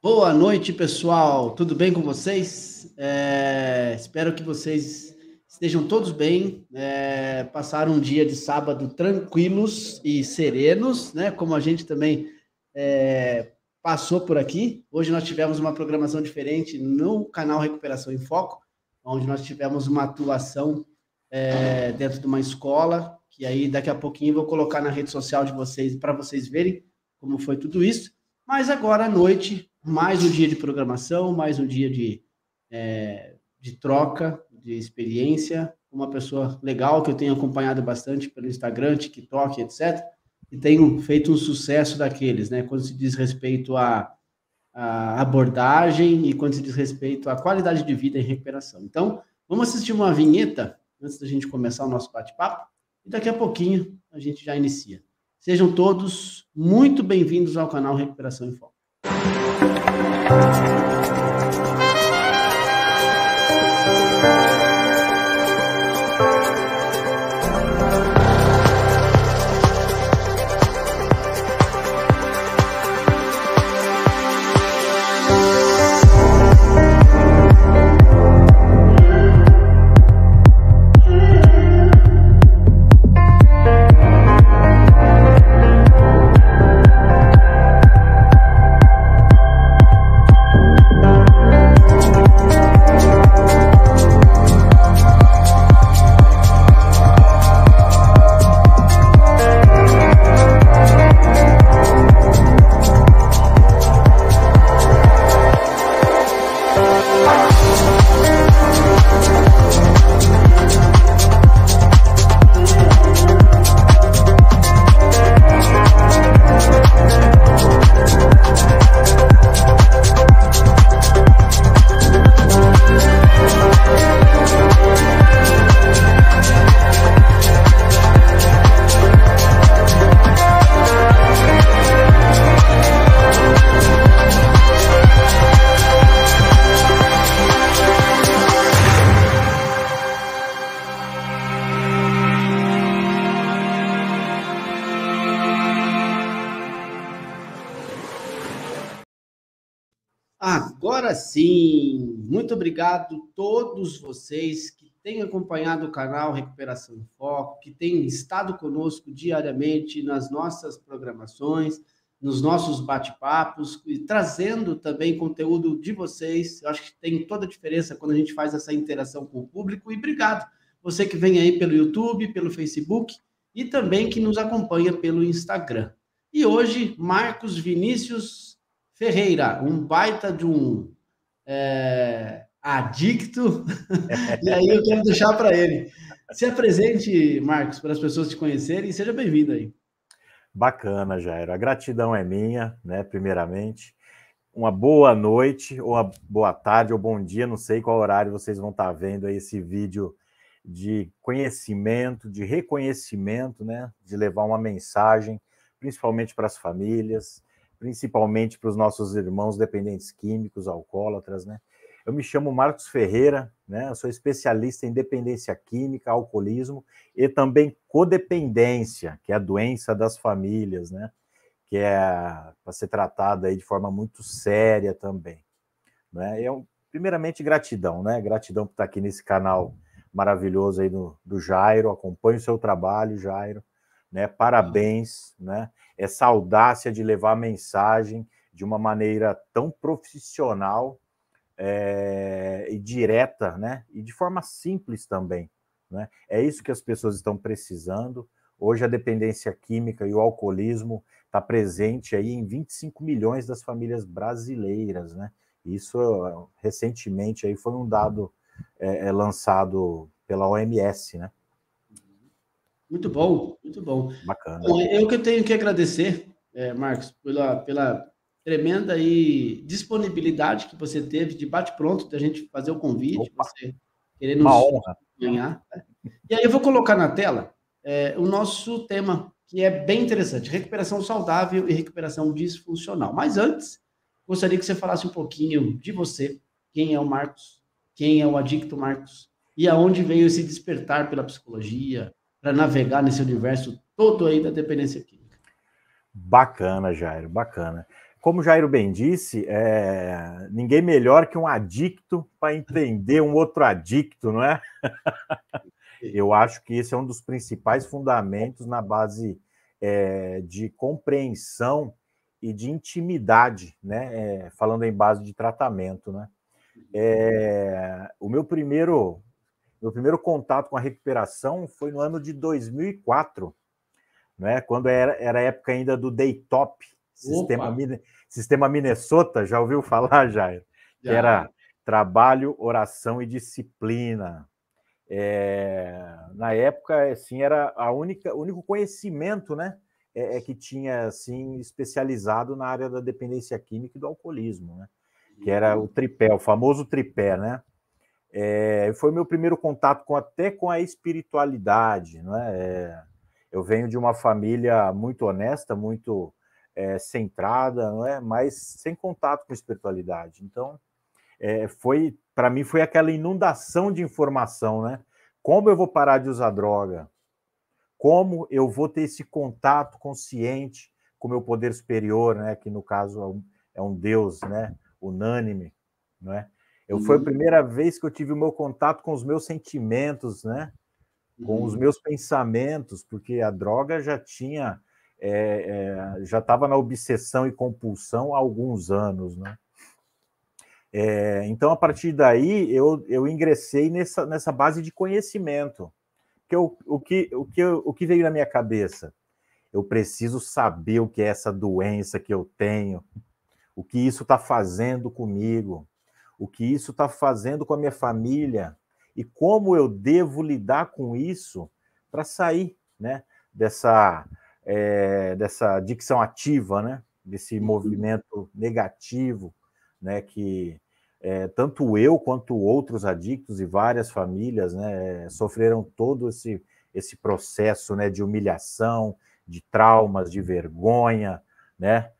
Boa noite, pessoal. Tudo bem com vocês? Espero que vocês estejam todos bem. Passaram um dia de sábado tranquilos e serenos, né? Como a gente também passou por aqui. Hoje nós tivemos uma programação diferente no canal Recuperação em Foco, onde nós tivemos uma atuação dentro de uma escola, que aí daqui a pouquinho eu vou colocar na rede social de vocês para vocês verem como foi tudo isso. Mas agora à noite, mais um dia de programação, mais um dia de troca, de experiência. Uma pessoa legal que eu tenho acompanhado bastante pelo Instagram, TikTok, etc. E tenho feito um sucesso daqueles, né? Quando se diz respeito à abordagem e quando se diz respeito à qualidade de vida em recuperação. Então, vamos assistir uma vinheta antes da gente começar o nosso bate-papo e daqui a pouquinho a gente já inicia. Sejam todos muito bem-vindos ao canal Recuperação em Foco. Agora sim, muito obrigado a todos vocês que têm acompanhado o canal Recuperação em Foco, que têm estado conosco diariamente nas nossas programações, nos nossos bate-papos, e trazendo também conteúdo de vocês. Eu acho que tem toda a diferença quando a gente faz essa interação com o público. E obrigado, você que vem aí pelo YouTube, pelo Facebook e também que nos acompanha pelo Instagram. E hoje, Marcos Vinícius Ferreira, um baita de um adicto, e aí eu quero deixar para ele. Se apresente, Marcos, para as pessoas te conhecerem, e seja bem-vindo aí. Bacana, Jairo. A gratidão é minha, né, primeiramente. Uma boa noite, ou uma boa tarde, ou bom dia, não sei qual horário vocês vão estar vendo aí esse vídeo de conhecimento, de reconhecimento, né, de levar uma mensagem, principalmente para as famílias, principalmente para os nossos irmãos dependentes químicos, alcoólatras, né? Eu me chamo Marcos Ferreira, né? Eu sou especialista em dependência química, alcoolismo e também codependência, que é a doença das famílias, né? Que é para ser tratada aí de forma muito séria também, né? Primeiramente, gratidão, né? Gratidão por estar aqui nesse canal maravilhoso aí do Jairo. Acompanho o seu trabalho, Jairo, né? Parabéns, né? Essa audácia de levar a mensagem de uma maneira tão profissional e direta, né? E de forma simples também, né? É isso que as pessoas estão precisando. Hoje a dependência química e o alcoolismo está presente aí em 25 milhões das famílias brasileiras, né? Isso recentemente aí foi um dado lançado pela OMS, né? Muito bom, muito bom. Bacana. Bom, eu que tenho que agradecer, Marcos, pela tremenda aí disponibilidade que você teve de bate-pronto da gente fazer o convite, Opa, você querer nos acompanhar. Né? E aí eu vou colocar na tela o nosso tema, que é bem interessante, recuperação saudável e recuperação disfuncional. Mas antes, gostaria que você falasse um pouquinho de você, quem é o Marcos, quem é o Adicto Marcos, e aonde veio esse despertar pela psicologia, para navegar nesse universo todo aí da dependência química. Bacana, Jairo, bacana. como o Jairo bem disse, ninguém melhor que um adicto para entender um outro adicto, não é? Eu acho que esse é um dos principais fundamentos na base de compreensão e de intimidade, né? Falando em base de tratamento, né? O meu primeiro contato com a recuperação foi no ano de 2004, né? Quando era a época ainda do Daytop, sistema Minnesota, já ouviu falar, Jair? Que era trabalho, oração e disciplina. Na época, assim, era o único conhecimento, né, que tinha assim especializado na área da dependência química e do alcoolismo, né? Que era o tripé, o famoso tripé, né? Foi meu primeiro contato até com a espiritualidade, né? Eu venho de uma família muito honesta, muito centrada, não é? Mas sem contato com espiritualidade. Então, para mim foi aquela inundação de informação, né? Como eu vou parar de usar droga? Como eu vou ter esse contato consciente com o meu poder superior, né? Que no caso é um Deus, né? Unânime, né? Foi a primeira vez que eu tive o meu contato com os meus sentimentos, né? Com os meus pensamentos, porque a droga já tinha, já estava na obsessão e compulsão há alguns anos, né? Então, a partir daí, eu ingressei nessa base de conhecimento. Porque o que veio na minha cabeça? Eu preciso saber o que é essa doença que eu tenho, o que isso está fazendo comigo, o que isso está fazendo com a minha família, e como eu devo lidar com isso para sair, né, dessa adicção ativa, né, desse movimento negativo, né, que tanto eu quanto outros adictos e várias famílias, né, sofreram todo esse processo, né, de humilhação, de traumas, de vergonha, né,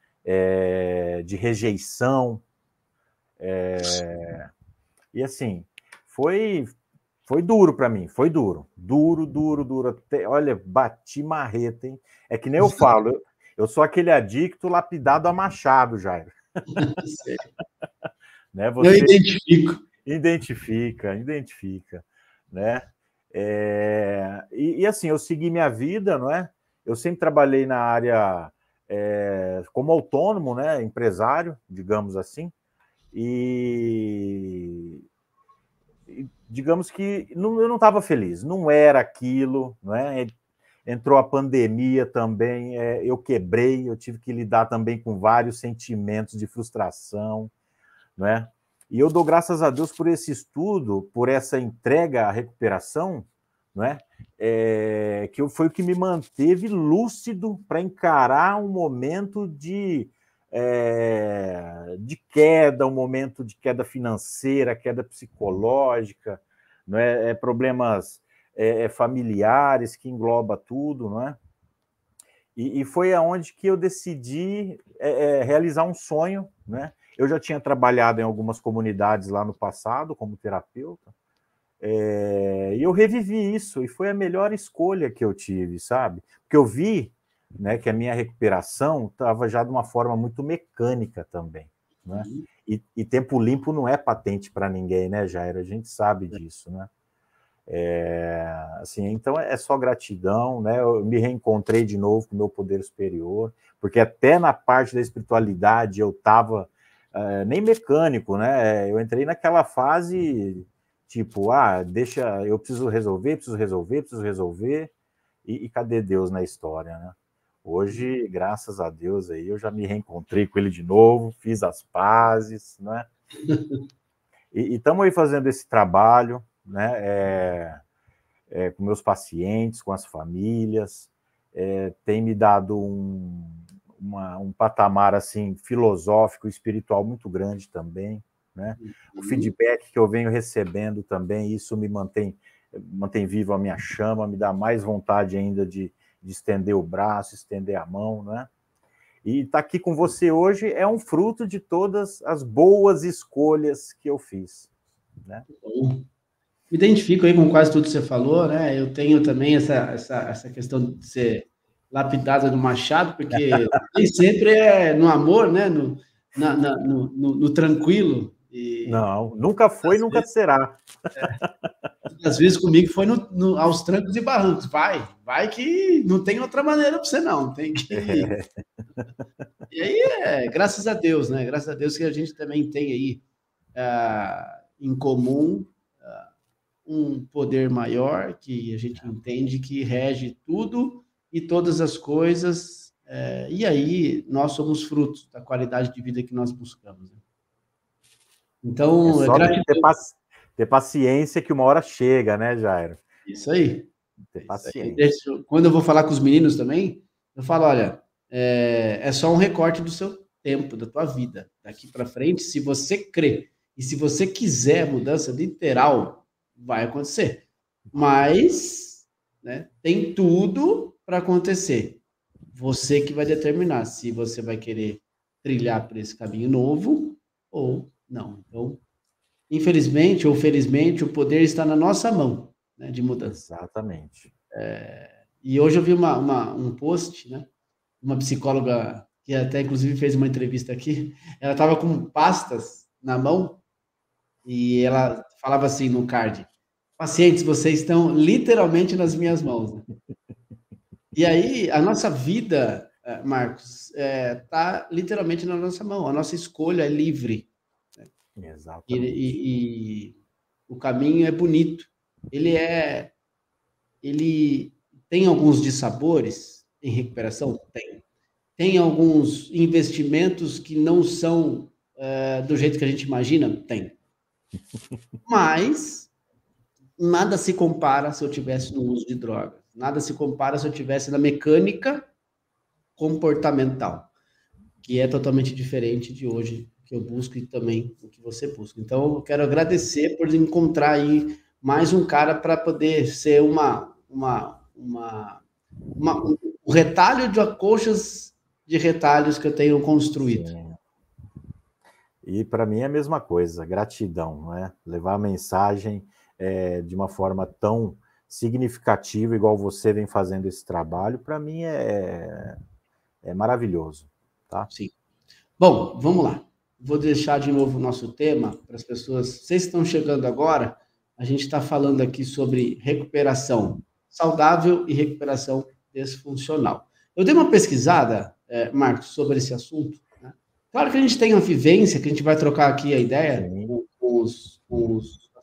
de rejeição. E assim, foi duro para mim, foi duro. Duro. Olha, bati marreta, hein? É que nem eu falo, eu sou aquele adicto lapidado a machado, Jairo. Né? Eu identifico. Identifica, né? E assim, eu segui minha vida, não é? Eu sempre trabalhei na área como autônomo, né? Empresário, digamos assim, e digamos que eu não estava feliz, não era aquilo, não é? Entrou a pandemia também, eu quebrei, eu tive que lidar também com vários sentimentos de frustração, não é? E eu dou graças a Deus por esse estudo, por essa entrega à recuperação, não é? Que foi o que me manteve lúcido para encarar um momento de queda, um momento de queda financeira, queda psicológica, não é? Problemas familiares que engloba tudo, não é? E foi aonde que eu decidi realizar um sonho, né? Eu já tinha trabalhado em algumas comunidades lá no passado como terapeuta, e eu revivi isso, e foi a melhor escolha que eu tive, sabe? Porque eu vi, né, que a minha recuperação estava já de uma forma muito mecânica também, né? E tempo limpo não é patente para ninguém, né, Jair? A gente sabe disso, né? Assim, então é só gratidão, né? Eu me reencontrei de novo com o meu poder superior, porque até na parte da espiritualidade eu estava nem mecânico, né? Eu entrei naquela fase tipo, deixa, eu preciso resolver, e cadê Deus na história, né? Hoje, graças a Deus, aí eu já me reencontrei com ele de novo, fiz as pazes, né? E estamos aí fazendo esse trabalho, né? Com meus pacientes, com as famílias, tem me dado um patamar assim filosófico, espiritual muito grande também, né? O feedback que eu venho recebendo também, isso me mantém viva a minha chama, me dá mais vontade ainda de estender o braço, estender a mão, né? E estar aqui com você hoje é um fruto de todas as boas escolhas que eu fiz, né? Me identifico aí com quase tudo que você falou, né? Eu tenho também essa questão de ser lapidada no machado, porque nem sempre é no amor, né? No tranquilo. E Não, nunca foi, nunca será. às vezes comigo foi aos trancos e barrancos. Vai que não tem outra maneira para você não. Tem que. E aí graças a Deus, né? Graças a Deus que a gente também tem aí em comum um poder maior que a gente entende que rege tudo e todas as coisas. E aí nós somos frutos da qualidade de vida que nós buscamos. Né? Então, só ter paciência que uma hora chega, né, Jairo? Isso aí. Ter paciência. Quando eu vou falar com os meninos também, eu falo, olha, é só um recorte do seu tempo, da tua vida. Daqui para frente, se você crê e se você quiser mudança literal, vai acontecer. Mas, né, tem tudo para acontecer. Você que vai determinar se você vai querer trilhar por esse caminho novo ou não. Então, infelizmente ou felizmente, o poder está na nossa mão, né, de mudança. Exatamente. E hoje eu vi um post, né? Uma psicóloga que até inclusive fez uma entrevista aqui. Ela estava com pastas na mão e ela falava assim no card: pacientes, vocês estão literalmente nas minhas mãos. E aí a nossa vida, Marcos, está literalmente na nossa mão. A nossa escolha é livre. Né? Exatamente. E o caminho é bonito. Ele tem alguns dissabores em recuperação? Tem. Tem alguns investimentos que não são do jeito que a gente imagina? Tem. Mas nada se compara se eu tivesse no uso de drogas. Nada se compara se eu tivesse na mecânica comportamental, que é totalmente diferente de hoje que eu busco e também o que você busca. Então, eu quero agradecer por encontrar aí mais um cara para poder ser um retalho de coxas de retalhos que eu tenho construído. Sim. E para mim é a mesma coisa, gratidão, né? Levar a mensagem de uma forma tão significativa, igual você vem fazendo esse trabalho, para mim é maravilhoso, tá? Sim. Bom, vamos lá. Vou deixar de novo o nosso tema para as pessoas. Vocês estão chegando agora, a gente está falando aqui sobre recuperação saudável e recuperação desfuncional. Eu dei uma pesquisada, Marcos, sobre esse assunto. Né? Claro que a gente tem uma vivência, que a gente vai trocar aqui a ideia com as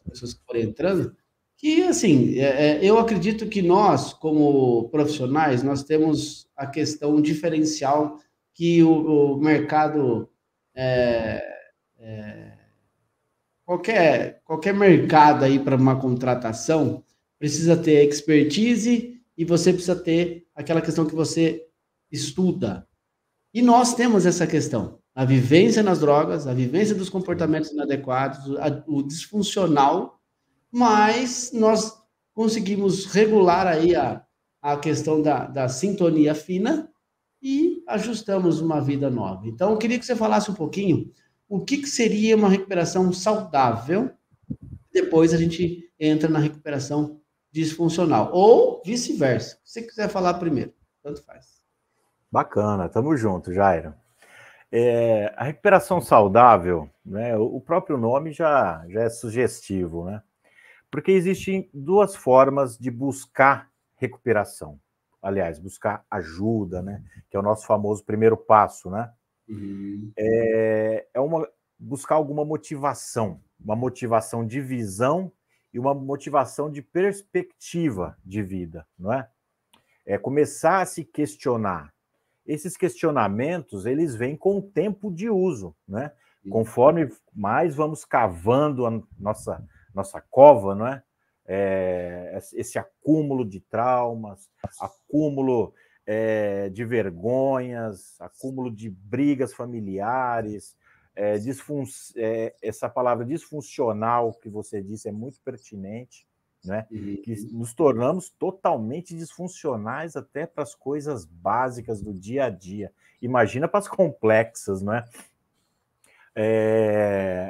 pessoas que forem entrando, que, assim, eu acredito que nós, como profissionais, nós temos a questão diferencial que o mercado... qualquer mercado aí para uma contratação precisa ter expertise e você precisa ter aquela questão que você estuda. E nós temos essa questão. A vivência nas drogas, a vivência dos comportamentos inadequados, o disfuncional, mas nós conseguimos regular aí a questão da sintonia fina e ajustamos uma vida nova. Então, eu queria que você falasse um pouquinho o que seria uma recuperação saudável, depois a gente entra na recuperação disfuncional, ou vice-versa. Se você quiser falar primeiro, tanto faz. Bacana, tamo junto, Jairo. A recuperação saudável, né, o próprio nome já é sugestivo, né? Porque existem duas formas de buscar recuperação. Aliás, buscar ajuda, né? Que é o nosso famoso primeiro passo, né? Uhum. Buscar alguma motivação, uma motivação de visão e uma motivação de perspectiva de vida, não é? É começar a se questionar. Esses questionamentos, eles vêm com o tempo de uso, né? Conforme mais vamos cavando a nossa cova, não é? Esse acúmulo de traumas, acúmulo de vergonhas, acúmulo de brigas familiares, essa palavra disfuncional que você disse é muito pertinente, né? Que nos tornamos totalmente disfuncionais até para as coisas básicas do dia a dia. Imagina para as complexas, né?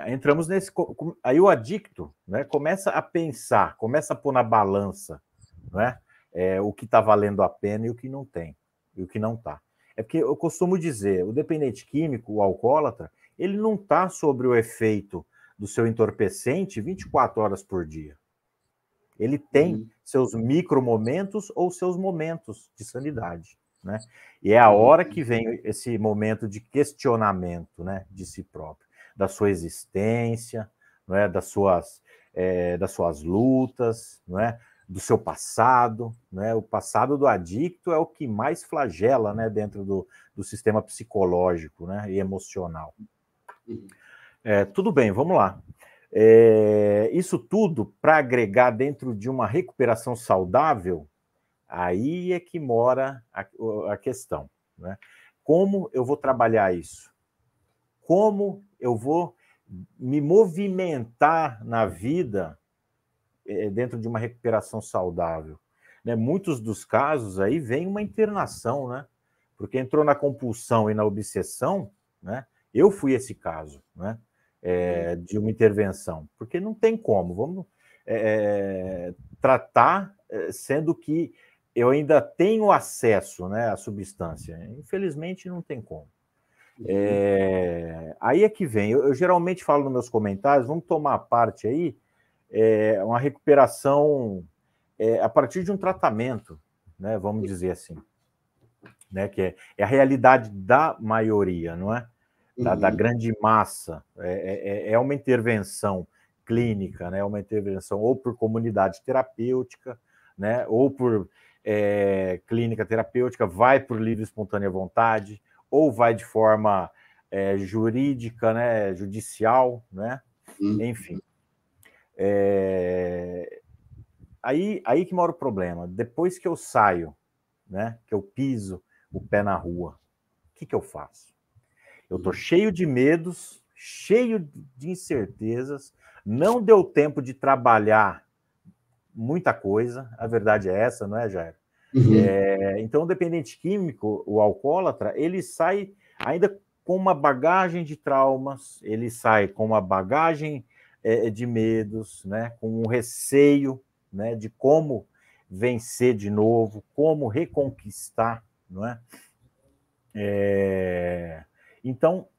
Entramos nesse... Aí o adicto, né, começa a pensar, começa a pôr na balança, né, o que está valendo a pena e o que não tem. e o que não está. É porque eu costumo dizer, o dependente químico, o alcoólatra, ele não está sobre o efeito do seu entorpecente 24 horas por dia. Ele tem seus micromomentos ou seus momentos de sanidade, né? E é a hora que vem esse momento de questionamento, né, de si próprio, da sua existência, não é, das suas lutas, não é, do seu passado, né? O passado do adicto é o que mais flagela, né, dentro do sistema psicológico, né, e emocional. Tudo bem, vamos lá. Isso tudo para agregar dentro de uma recuperação saudável, aí é que mora a questão, né? Como eu vou trabalhar isso? Como eu vou me movimentar na vida dentro de uma recuperação saudável? Né? Muitos dos casos aí vem uma internação, né? Porque entrou na compulsão e na obsessão, né? Eu fui esse caso, né? De uma intervenção, porque não tem como, vamos tratar, sendo que eu ainda tenho acesso, né, à substância. Infelizmente, não tem como. Aí é que vem, eu geralmente falo nos meus comentários, vamos tomar a parte aí, uma recuperação a partir de um tratamento, né, vamos dizer assim, né, que é a realidade da maioria, não é? Da grande massa, é uma intervenção clínica, né? Uma intervenção ou por comunidade terapêutica, né? Ou por clínica terapêutica, vai por livre e espontânea vontade, ou vai de forma jurídica, né? Judicial, né? Enfim. Aí que mora o problema. Depois que eu saio, né? Que eu piso o pé na rua, o que eu faço? Eu estou cheio de medos, cheio de incertezas, não deu tempo de trabalhar muita coisa, a verdade é essa, não é, Jair? Então, o dependente químico, o alcoólatra, ele sai ainda com uma bagagem de traumas, ele sai com uma bagagem de medos, né? Com um receio, né? De como vencer de novo, como reconquistar, não é? Então,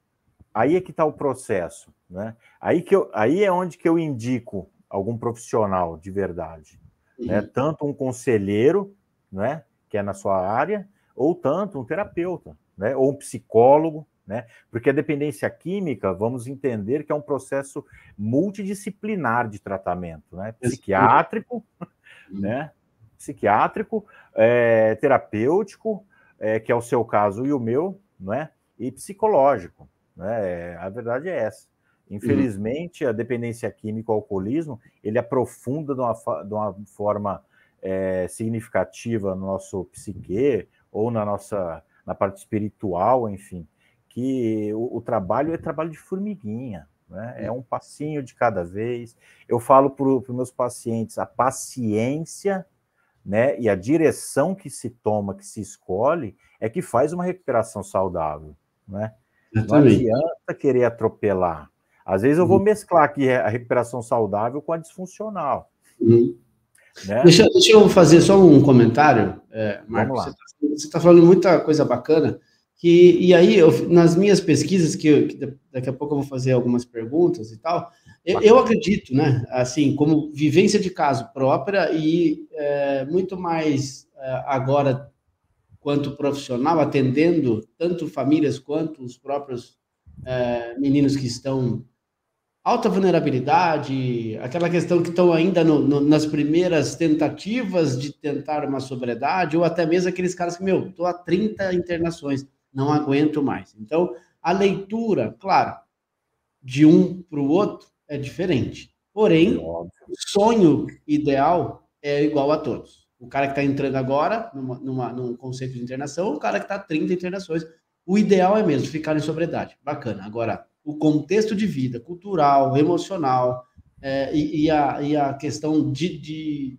aí é que está o processo, né? Aí é onde que eu indico algum profissional de verdade, né? Tanto um conselheiro, né, que é na sua área, ou tanto um terapeuta, né, ou um psicólogo, né? Porque a dependência química, vamos entender que é um processo multidisciplinar de tratamento, né? Psiquiátrico, né? Psiquiátrico, terapêutico, que é o seu caso e o meu, né? E psicológico, né? A verdade é essa. Infelizmente, a dependência química, o alcoolismo, ele aprofunda de uma forma significativa no nosso psique ou na parte espiritual, enfim, que o trabalho é trabalho de formiguinha, né? É um passinho de cada vez. Eu falo para os meus pacientes, a paciência, né, e a direção que se toma, que se escolhe, é que faz uma recuperação saudável, né? Não adianta querer atropelar. Às vezes eu vou mesclar aqui a recuperação saudável com a disfuncional. Né? Deixa eu fazer só um comentário, Marcos. Vamos lá. Você está falando muita coisa bacana, e aí, nas minhas pesquisas, que daqui a pouco eu vou fazer algumas perguntas e tal, eu acredito, né, assim, como vivência de caso própria e muito mais agora, quanto profissional, atendendo tanto famílias quanto os próprios meninos que estão alta vulnerabilidade, aquela questão que estão ainda nas primeiras tentativas de tentar uma sobriedade, ou até mesmo aqueles caras que, estou há 30 internações, não aguento mais. Então, a leitura, claro, de um para o outro é diferente. Porém, o sonho ideal é igual a todos. O cara que está entrando agora num conceito de internação, o cara que está 30 internações. O ideal é mesmo ficar em sobriedade. Bacana. Agora, o contexto de vida, cultural, emocional, e a questão de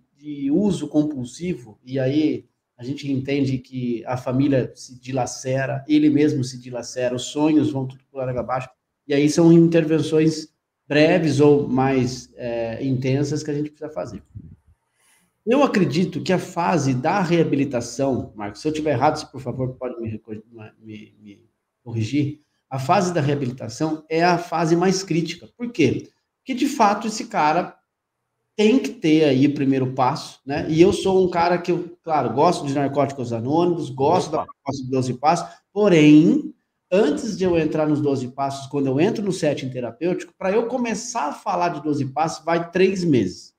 uso compulsivo, e aí a gente entende que a família se dilacera, ele mesmo se dilacera, os sonhos vão tudo por água abaixo, e aí são intervenções breves ou mais intensas que a gente precisa fazer. Eu acredito que a fase da reabilitação, Marcos, se eu estiver errado, você, por favor, pode me corrigir. A fase da reabilitação é a fase mais crítica. Por quê? Porque, de fato, esse cara tem que ter aí o primeiro passo, né? E eu sou um cara que, claro, gosto de Narcóticos Anônimos, gosto da Opa! proposta de 12 passos, porém, antes de eu entrar nos 12 passos, quando eu entro no setting terapêutico, para eu começar a falar de 12 passos, vai 3 meses.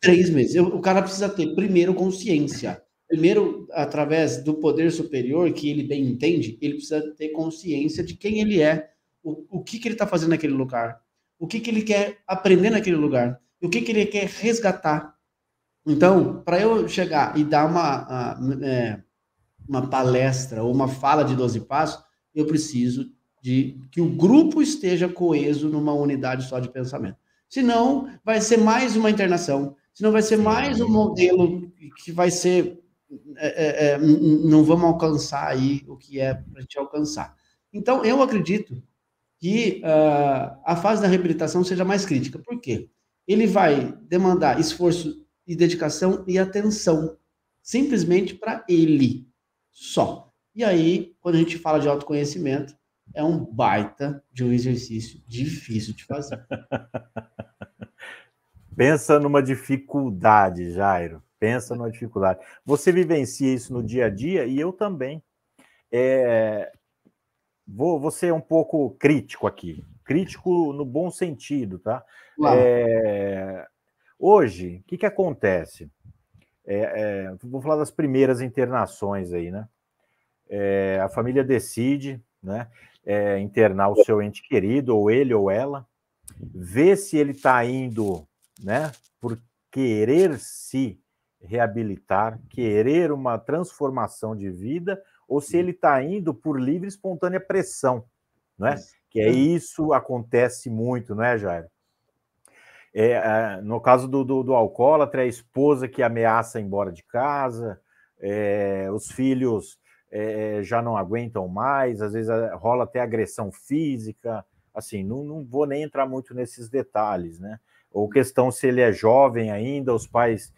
3 meses. O cara precisa ter, primeiro, consciência. Primeiro, através do poder superior, que ele bem entende, ele precisa ter consciência de quem ele é, o que ele está fazendo naquele lugar, o que ele quer aprender naquele lugar, o que ele quer resgatar. Então, para eu chegar e dar uma palestra ou uma fala de 12 passos, eu preciso de que o grupo esteja coeso numa unidade só de pensamento. Senão, vai ser mais uma internação, senão vai ser mais um Sim. modelo que vai ser. Não vamos alcançar aí o que é para a gente alcançar. Então, eu acredito que a fase da reabilitação seja mais crítica. Por quê? Ele vai demandar esforço e dedicação e atenção, simplesmente para ele só. E aí, quando a gente fala de autoconhecimento, é um baita de um exercício difícil de fazer. Pensa numa dificuldade, Jairo. Pensa numa dificuldade. Você vivencia isso no dia a dia e eu também. Vou ser um pouco crítico aqui. Crítico no bom sentido, tá? Claro. Hoje, o que acontece? Vou falar das primeiras internações aí, né? A família decide, né, internar o seu ente querido, ou ele ou ela, vê se ele está indo, né, por querer se reabilitar, querer uma transformação de vida, ou se ele está indo por livre e espontânea pressão, né? Que é isso acontece muito, não é, Jair? No caso do alcoólatra, é a esposa que ameaça ir embora de casa, os filhos já não aguentam mais, às vezes rola até agressão física, assim, não vou nem entrar muito nesses detalhes, né? Ou questão se ele é jovem ainda, os pais,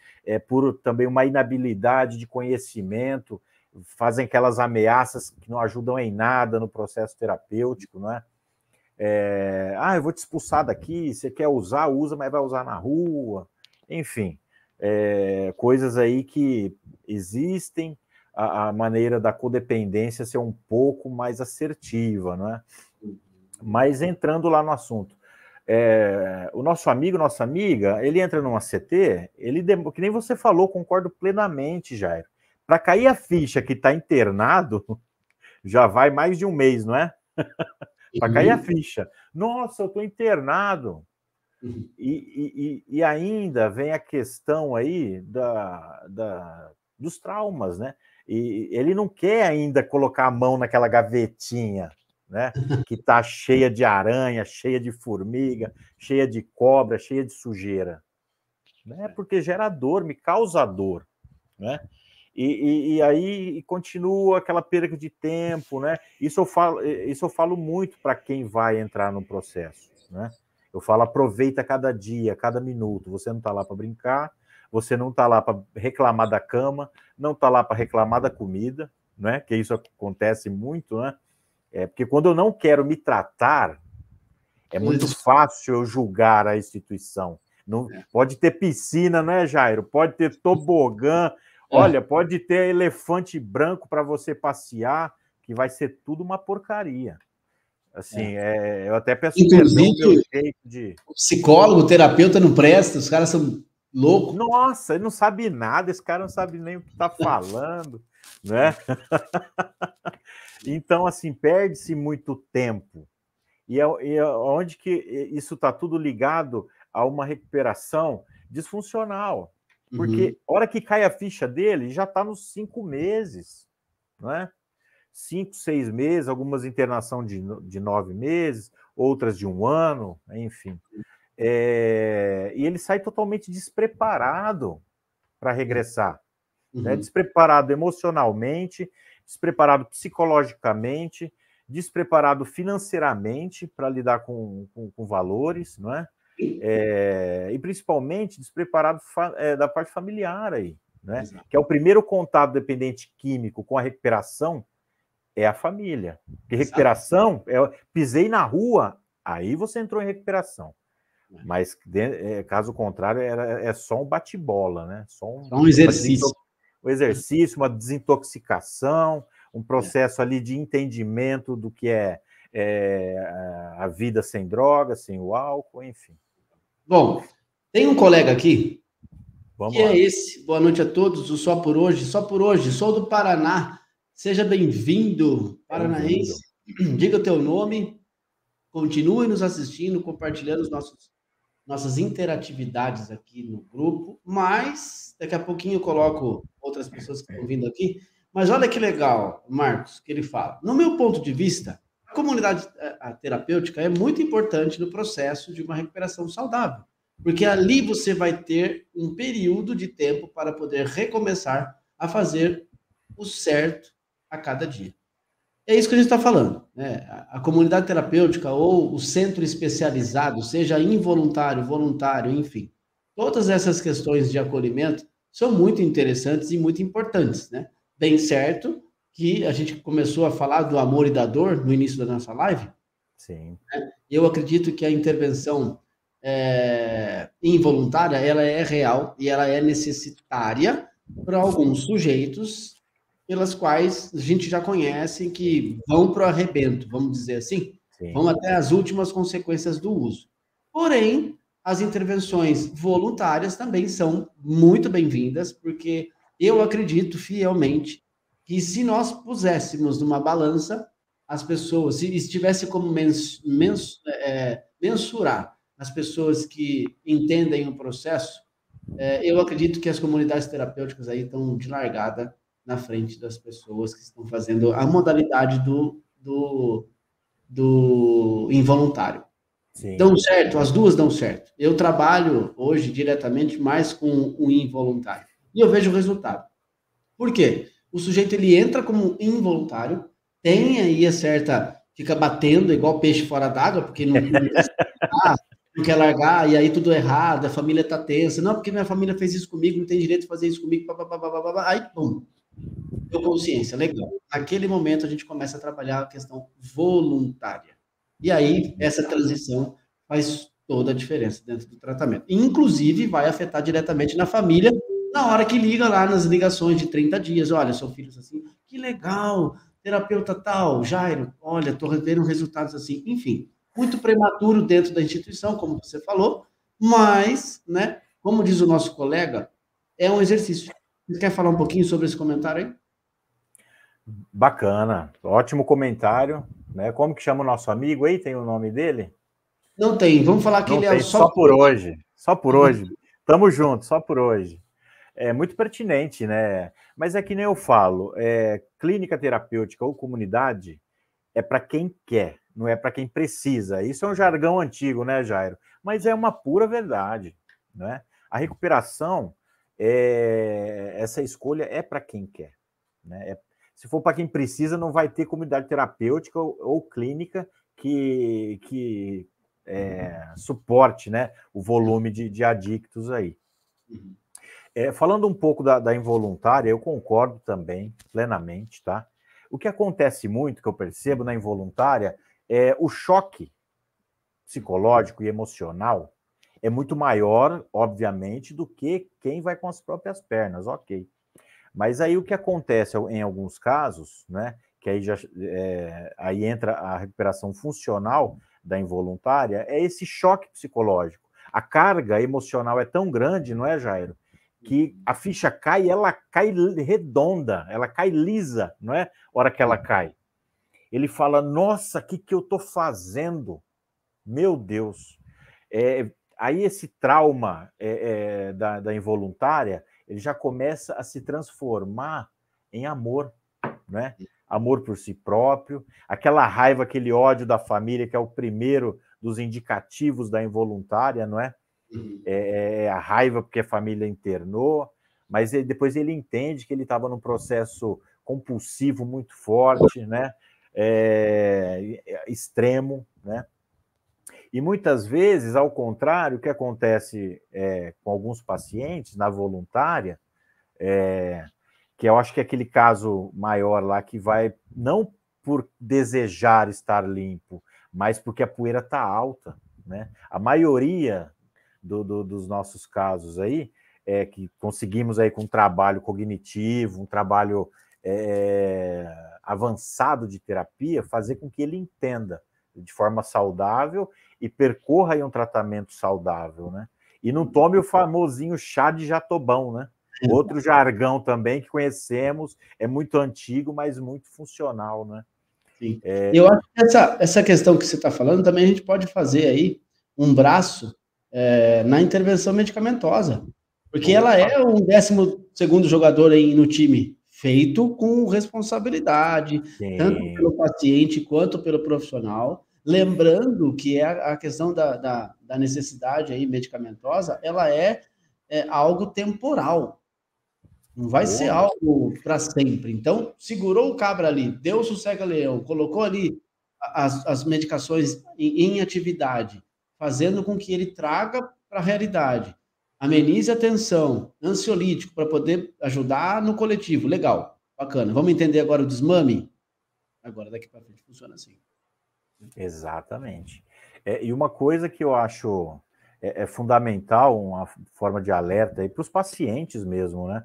por também uma inabilidade de conhecimento, fazem aquelas ameaças que não ajudam em nada no processo terapêutico, não é? Eu vou te expulsar daqui, você quer usar, usa, mas vai usar na rua, enfim, coisas aí que existem, a maneira da codependência ser um pouco mais assertiva, não é? Mas entrando lá no assunto, o nosso amigo, nossa amiga, ele entra numa CT, que nem você falou, concordo plenamente, Jair. Para cair a ficha que está internado, já vai mais de um mês, não é? Para cair a ficha. Nossa, eu estou internado. E ainda vem a questão aí dos traumas, né? E ele não quer ainda colocar a mão naquela gavetinha, né? Que está cheia de aranha, cheia de formiga, cheia de cobra, cheia de sujeira. Né? Porque gera dor, me causa dor, né? E aí continua aquela perda de tempo, né? Isso eu falo muito para quem vai entrar no processo, né? Eu falo, aproveita cada dia, cada minuto. Você não está lá para brincar, você não está lá para reclamar da cama, não está lá para reclamar da comida, né? Que isso acontece muito, né? Porque quando eu não quero me tratar, é muito fácil eu julgar a instituição. Não, pode ter piscina, né, Jairo? Pode ter tobogã. Olha, pode ter elefante branco para você passear, que vai ser tudo uma porcaria. Assim, eu até peço perdão do meu jeito de... O psicólogo, o terapeuta não presta, os caras são loucos. Nossa, ele não sabe nada, esse cara não sabe nem o que está falando, né? Então, assim, perde-se muito tempo. E onde que isso está tudo ligado a uma recuperação disfuncional. Porque a hora que cai a ficha dele, já está nos 5 meses, não é? 5, 6 meses, algumas internação de 9 meses, outras de 1 ano, enfim. E ele sai totalmente despreparado para regressar. Né? Despreparado emocionalmente, despreparado psicologicamente, despreparado financeiramente para lidar com valores, não é? e principalmente despreparado da parte familiar aí, né? Que é o primeiro contato dependente químico com a recuperação, é a família. Porque recuperação, pisei na rua, aí você entrou em recuperação. Mas, caso contrário, é só um bate-bola, né? Só um exercício. Um exercício, uma desintoxicação, um processo ali de entendimento do que é a vida sem drogas, sem o álcool, enfim. Bom, tem um colega aqui, Vamos que lá. é esse. Boa noite a todos, o Só por Hoje, sou do Paraná. Seja bem-vindo, paranaense. Diga o teu nome, continue nos assistindo, compartilhando os nossas interatividades aqui no grupo, mas daqui a pouquinho eu coloco outras pessoas que estão vindo aqui. Mas olha que legal, Marcos, que ele fala. No meu ponto de vista, a comunidade terapêutica é muito importante no processo de uma recuperação saudável, porque ali você vai ter um período de tempo para poder recomeçar a fazer o certo a cada dia. É isso que a gente está falando, né? A comunidade terapêutica ou o centro especializado, seja involuntário, voluntário, enfim, todas essas questões de acolhimento são muito interessantes e muito importantes, né? Bem certo que a gente começou a falar do amor e da dor no início da nossa live. Sim. Né? Eu acredito que a intervenção involuntária, ela é real e ela é necessitária para alguns sujeitos pelas quais a gente já conhece que vão para o arrebento, vamos dizer assim, vão até as últimas consequências do uso. Porém, as intervenções voluntárias também são muito bem-vindas, porque eu acredito fielmente que se nós puséssemos numa balança as pessoas, se estivesse como mensurar as pessoas que entendem o processo, eu acredito que as comunidades terapêuticas aí estão de largada na frente das pessoas que estão fazendo a modalidade do involuntário. Sim. Dão certo, as duas dão certo. Eu trabalho hoje diretamente mais com o involuntário. E eu vejo o resultado. Por quê? O sujeito ele entra como involuntário, tem aí a certa, fica batendo igual peixe fora d'água, porque não quer largar, e aí tudo errado, a família tá tensa. Não, porque minha família fez isso comigo, não tem direito de fazer isso comigo. Aí, bom, deu consciência, legal. Naquele momento a gente começa a trabalhar a questão voluntária. E aí, essa transição faz toda a diferença dentro do tratamento. Inclusive, vai afetar diretamente na família, na hora que liga lá nas ligações de 30 dias. Olha, seu filho assim, que legal, terapeuta tal, Jairo, olha, estou vendo resultados assim. Enfim, muito prematuro dentro da instituição, como você falou, mas, né, como diz o nosso colega, é um exercício. Você quer falar um pouquinho sobre esse comentário aí? Bacana, ótimo comentário, né? Como que chama o nosso amigo aí? Tem o nome dele? Não tem, vamos falar que não ele tem, é só por hoje. Só por hoje. Tamo junto, só por hoje. É muito pertinente, né? Mas é que nem eu falo, clínica terapêutica ou comunidade é para quem quer, não é para quem precisa. Isso é um jargão antigo, né, Jairo? Mas é uma pura verdade, né? A recuperação, essa escolha é para quem quer, né? Se for para quem precisa, não vai ter comunidade terapêutica ou clínica que suporte, né, o volume de adictos aí. Falando um pouco da involuntária, eu concordo também, plenamente, tá? O que acontece muito, que eu percebo na involuntária, é o choque psicológico e emocional é muito maior, obviamente, do que quem vai com as próprias pernas, ok. Mas aí o que acontece em alguns casos, né, que aí, aí entra a recuperação funcional da involuntária, é esse choque psicológico. A carga emocional é tão grande, não é, Jairo? Que a ficha cai e ela cai redonda, ela cai lisa, não é? A hora que ela cai. Ele fala, nossa, o que eu estou fazendo? Meu Deus. Aí esse trauma da involuntária, ele já começa a se transformar em amor, né? Amor por si próprio, aquela raiva, aquele ódio da família, que é o primeiro dos indicativos da involuntária, não é? É a raiva porque a família internou, mas depois ele entende que ele estava num processo compulsivo muito forte, né? Extremo, né? E muitas vezes, ao contrário, o que acontece com alguns pacientes na voluntária, que eu acho que é aquele caso maior lá que vai, não por desejar estar limpo, mas porque a poeira está alta, né? A maioria dos nossos casos aí, que conseguimos aí com um trabalho cognitivo, um trabalho avançado de terapia, fazer com que ele entenda de forma saudável e percorra aí um tratamento saudável, né? E não tome o famosinho chá de jatobão, né? Outro jargão também que conhecemos, é muito antigo, mas muito funcional, né? Sim. Eu acho que essa questão que você está falando, também a gente pode fazer aí um braço na intervenção medicamentosa, porque ela é um 12º jogador aí no time, feito com responsabilidade, tanto pelo paciente quanto pelo profissional, lembrando que a questão da necessidade aí medicamentosa, ela é algo temporal, não vai ser algo para sempre. Então, segurou o cabra ali, deu o sossega-leão, colocou ali as medicações em atividade, fazendo com que ele traga para a realidade, amenize a tensão, ansiolítico, para poder ajudar no coletivo. Legal, bacana. Vamos entender agora o desmame? Agora, daqui para frente, funciona assim. Exatamente. E uma coisa que eu acho fundamental, uma forma de alerta para os pacientes mesmo, né?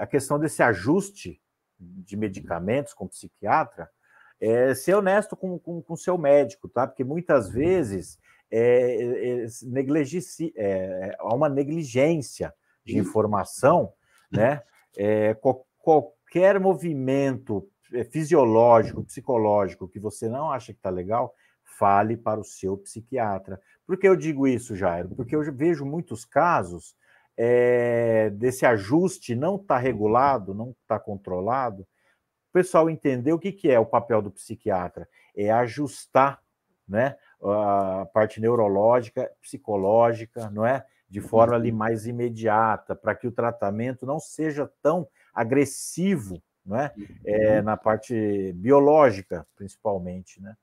A questão desse ajuste de medicamentos com o psiquiatra, ser honesto com o seu médico, tá? Porque muitas vezes há uma negligência de informação, né? Qualquer movimento fisiológico, psicológico, que você não acha que está legal, fale para o seu psiquiatra. Por que eu digo isso, Jairo? Porque eu vejo muitos casos desse ajuste não está regulado, não está controlado. O pessoal entender o que é o papel do psiquiatra, é ajustar, né, a parte neurológica, psicológica, não é? De forma ali mais imediata, para que o tratamento não seja tão agressivo, não é? Na parte biológica, principalmente, né?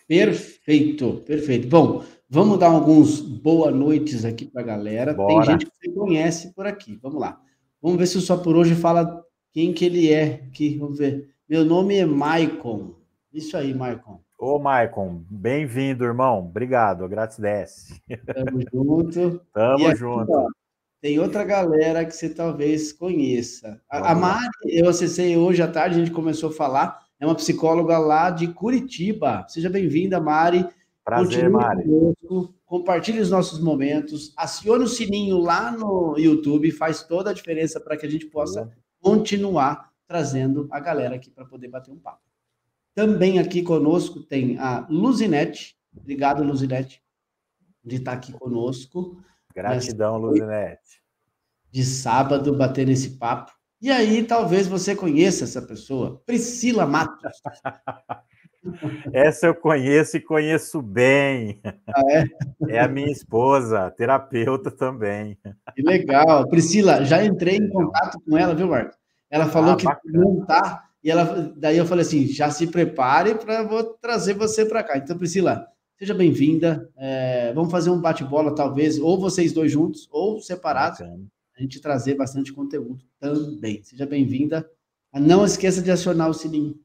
Perfeito, perfeito. Bom, vamos dar alguns boa noites aqui para a galera. Bora. Tem gente que você conhece por aqui. Vamos lá. Vamos ver se o Só por Hoje fala quem que ele é aqui. Vamos ver. Meu nome é Maicon. Isso aí, Maicon. Ô, Maicon, bem-vindo, irmão. Obrigado, agradece. Tamo junto. Tamo aqui, junto. Ó, tem outra galera que você talvez conheça. A Mari, eu acessei hoje à tarde, a gente começou a falar, é uma psicóloga lá de Curitiba. Seja bem-vinda, Mari. Prazer, Mari. Conosco, compartilhe os nossos momentos, acione o sininho lá no YouTube, faz toda a diferença para que a gente possa continuar trazendo a galera aqui para poder bater um papo. Também aqui conosco tem a Luzinete. Obrigado, Luzinete, de estar aqui conosco. Gratidão, Luzinete. De sábado, bater nesse papo. E aí, talvez você conheça essa pessoa, Priscila Matos. Essa eu conheço e conheço bem. Ah, é? É a minha esposa, terapeuta também. Que legal. Priscila, já entrei em contato com ela, viu, Marcos? Ela falou que não tá, e daí eu falei assim, já se prepare para vou trazer você para cá. Então, Priscila, seja bem-vinda. Vamos fazer um bate-bola, talvez, ou vocês dois juntos, ou separados. Bacana. A gente trazer bastante conteúdo também. Seja bem-vinda. Não esqueça de acionar o sininho.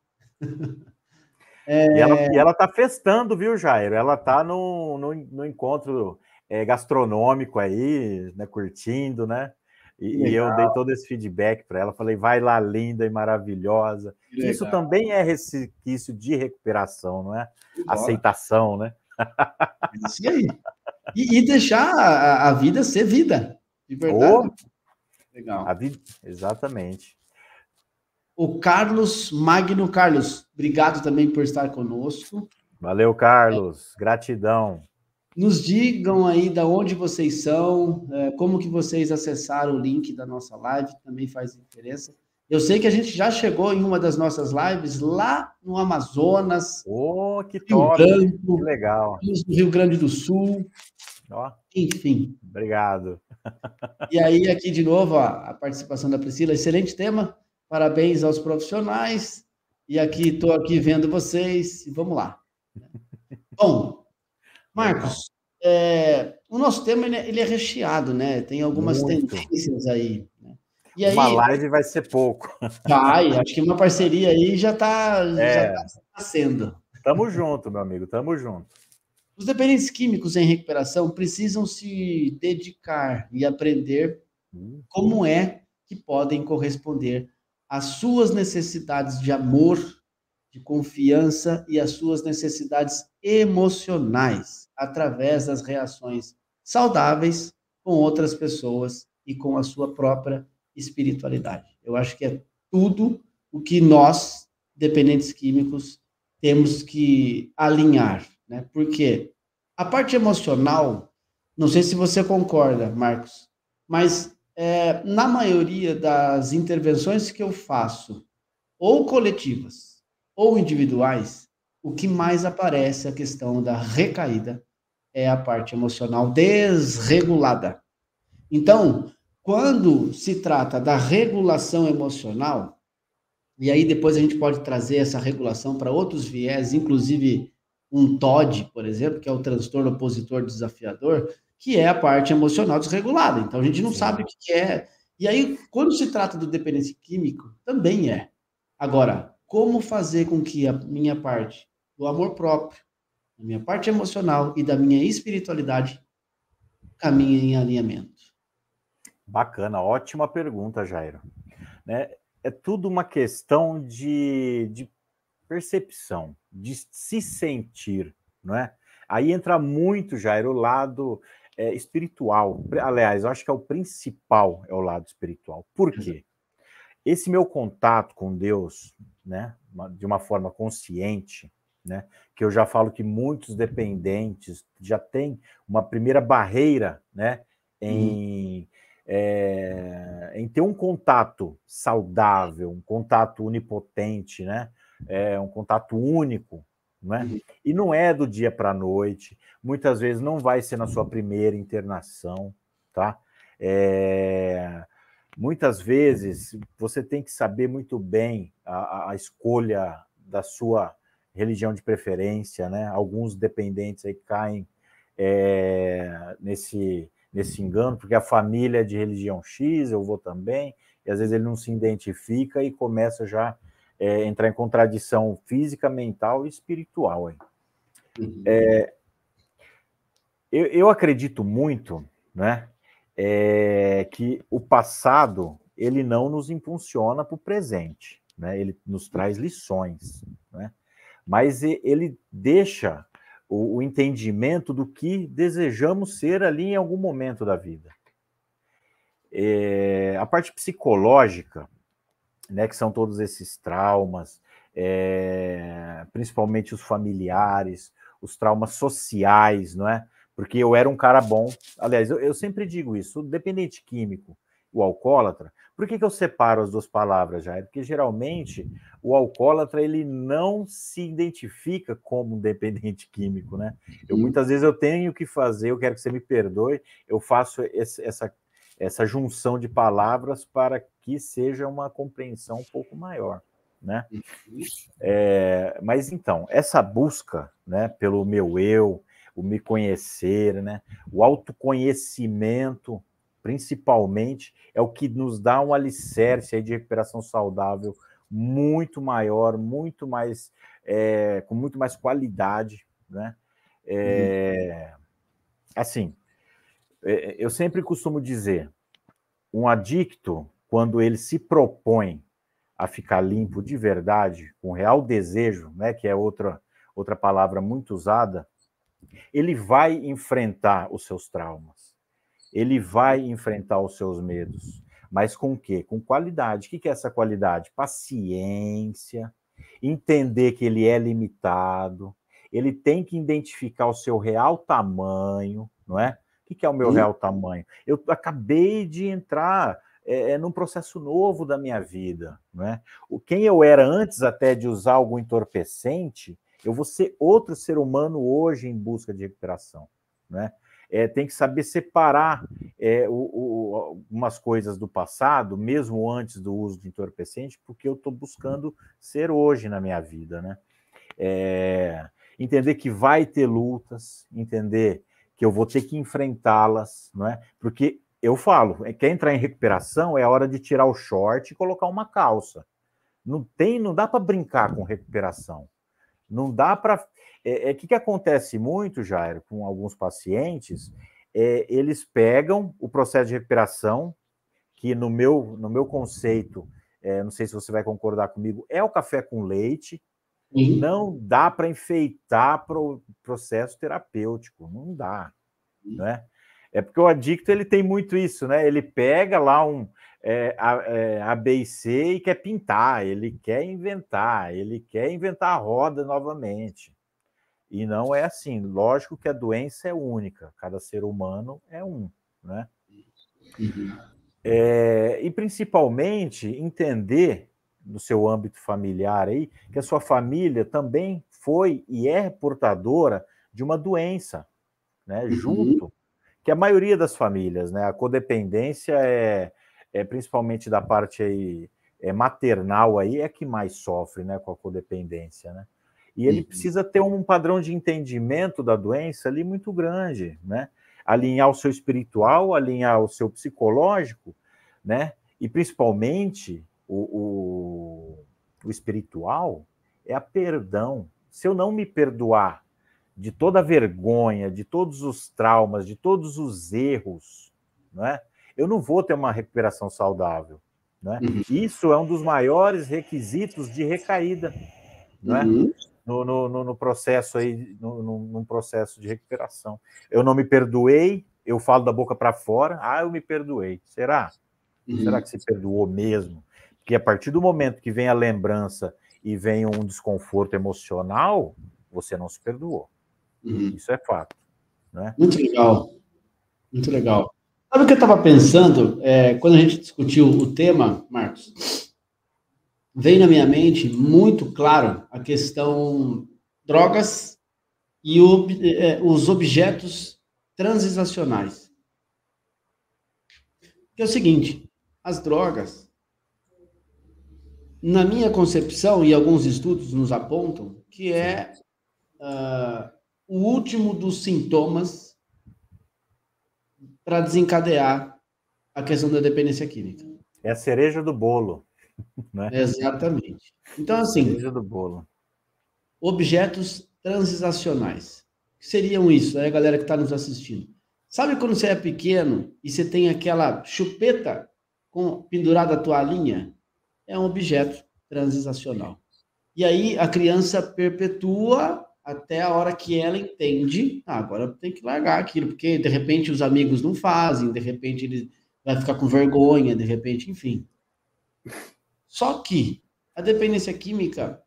E ela está festando, viu, Jairo? Ela está no encontro gastronômico aí, né, curtindo, né? E eu dei todo esse feedback para ela. Falei, vai lá, linda e maravilhosa. Isso também é resquício de recuperação, não é? Aceitação, né? Isso aí. E deixar a vida ser vida. De verdade. Legal. A vida, exatamente. O Carlos Magno. Carlos, obrigado também por estar conosco. Valeu, Carlos. Gratidão. Nos digam aí de onde vocês são, como que vocês acessaram o link da nossa live, também faz diferença. Eu sei que a gente já chegou em uma das nossas lives lá no Amazonas. Que top! Branco, que legal. No Rio Grande do Sul. Enfim. Obrigado. E aí, aqui de novo, a participação da Priscila, excelente tema. Parabéns aos profissionais. E aqui, estou aqui vendo vocês. E vamos lá. Bom, Legal. Marcos, o nosso tema ele é recheado, né? Tem algumas Muito. tendências aí, né? E Uma aí, live vai ser pouco. acho que uma parceria aí já tá É, nascendo. tamo junto, meu amigo, tamo junto. Os dependentes químicos em recuperação precisam se dedicar e aprender como é que podem corresponder às suas necessidades de amor, de confiança e às suas necessidades emocionais, através das reações saudáveis com outras pessoas e com a sua própria espiritualidade. Eu acho que é tudo o que nós, dependentes químicos, temos que alinhar, né? Porque a parte emocional, não sei se você concorda, Marcos, mas na maioria das intervenções que eu faço, ou coletivas ou individuais, o que mais aparece é a questão da recaída, é a parte emocional desregulada. Então, quando se trata da regulação emocional, e aí depois a gente pode trazer essa regulação para outros viés, inclusive um TOD, por exemplo, que é o transtorno opositor desafiador, que é a parte emocional desregulada. Então a gente não sabe Sim. o que é. E aí, quando se trata do dependente químico, também é. Agora, como fazer com que a minha parte do amor próprio, a minha parte emocional e da minha espiritualidade caminhem em alinhamento? Bacana, ótima pergunta, Jairo. Né? É tudo uma questão de percepção, de se sentir, não é? Aí entra muito, Jairo, o lado espiritual. Aliás, eu acho que é o principal, é o lado espiritual. Por quê? Esse meu contato com Deus, né, de uma forma consciente, né, que eu já falo que muitos dependentes já têm uma primeira barreira, né, Uhum. em ter um contato saudável, um contato onipotente, né, um contato único, né, Uhum. e não é do dia para a noite, muitas vezes não vai ser na sua primeira internação, tá? É, muitas vezes você tem que saber muito bem a escolha da sua religião de preferência, né? Alguns dependentes aí caem nesse engano, porque a família é de religião X, eu vou também, e às vezes ele não se identifica e começa já a entrar em contradição física, mental e espiritual. Hein? Uhum. Eu acredito muito, né, que o passado ele não nos impulsiona para o presente, né? Ele nos traz lições, né? Mas ele deixa o entendimento do que desejamos ser ali em algum momento da vida. A parte psicológica, né, que são todos esses traumas, principalmente os familiares, os traumas sociais, não é? Porque eu era um cara bom. Aliás, eu sempre digo isso: o dependente químico, o alcoólatra. Por que eu separo as duas palavras, Jair? Porque geralmente o alcoólatra ele não se identifica como um dependente químico, né? Muitas vezes eu tenho que fazer, eu quero que você me perdoe, eu faço essa junção de palavras para que seja uma compreensão um pouco maior, né? Mas então, essa busca, né, pelo meu eu, o me conhecer, né, o autoconhecimento, principalmente, é o que nos dá um alicerce aí de recuperação saudável muito maior, muito mais, com muito mais qualidade, né? Uhum. Assim, eu sempre costumo dizer, um adicto, quando ele se propõe a ficar limpo de verdade, com real desejo, né, que é outra palavra muito usada, ele vai enfrentar os seus traumas, ele vai enfrentar os seus medos, mas com o quê? Com qualidade. O que é essa qualidade? Paciência, entender que ele é limitado, ele tem que identificar o seu real tamanho, não é? O que é o meu Uhum. real tamanho? Eu acabei de entrar num processo novo da minha vida, não é? Quem eu era antes até de usar algum entorpecente, eu vou ser outro ser humano hoje em busca de recuperação, né? Tem que saber separar algumas coisas do passado, mesmo antes do uso de entorpecente, porque eu estou buscando ser hoje na minha vida, né? entender que vai ter lutas, entender que eu vou ter que enfrentá-las, não é? Porque eu falo, quer entrar em recuperação, é a hora de tirar o short e colocar uma calça. Não dá para brincar com recuperação. Não dá para... que acontece muito, Jairo, com alguns pacientes, eles pegam o processo de recuperação, que no meu conceito, não sei se você vai concordar comigo, é o café com leite. Sim. Não dá para enfeitar para o processo terapêutico, não dá, né? É porque o adicto ele tem muito isso, né? Ele pega lá A, B e C e quer pintar, ele quer inventar a roda novamente. E não é assim. Lógico que a doença é única, cada ser humano é um, né? Uhum. E principalmente entender no seu âmbito familiar aí que a sua família também foi e é portadora de uma doença, né? Uhum. Junto, que a maioria das famílias, né? A codependência principalmente da parte aí maternal aí é que mais sofre, né? Com a codependência, né? E ele precisa ter um padrão de entendimento da doença ali muito grande, né? Alinhar o seu espiritual, alinhar o seu psicológico, né? E principalmente o espiritual é a perdão. Se eu não me perdoar de toda a vergonha, de todos os traumas, de todos os erros, né? Eu não vou ter uma recuperação saudável, né? Isso é um dos maiores requisitos de recaída, né? No processo aí, num processo de recuperação. Eu não me perdoei, eu falo da boca para fora, eu me perdoei. Será? Será que se perdoou mesmo? Porque a partir do momento que vem a lembrança e vem um desconforto emocional, você não se perdoou. Isso é fato, né? Muito legal, muito legal. Sabe o que eu estava pensando quando a gente discutiu o tema, Marcos? Veio na minha mente muito claro a questão drogas e os objetos transizacionais. Que é o seguinte, as drogas, na minha concepção, e alguns estudos nos apontam, que é o último dos sintomas para desencadear a questão da dependência química. É a cereja do bolo, né? Exatamente. Então, assim, cereja do bolo. Objetos transizacionais. O que seriam isso, né, galera que está nos assistindo? Sabe quando você é pequeno e você tem aquela chupeta pendurada a toalhinha? É um objeto transizacional. E aí a criança perpetua até a hora que ela entende, agora tem que largar aquilo, porque de repente os amigos não fazem, de repente ele vai ficar com vergonha, de repente, enfim. Só que a dependência química,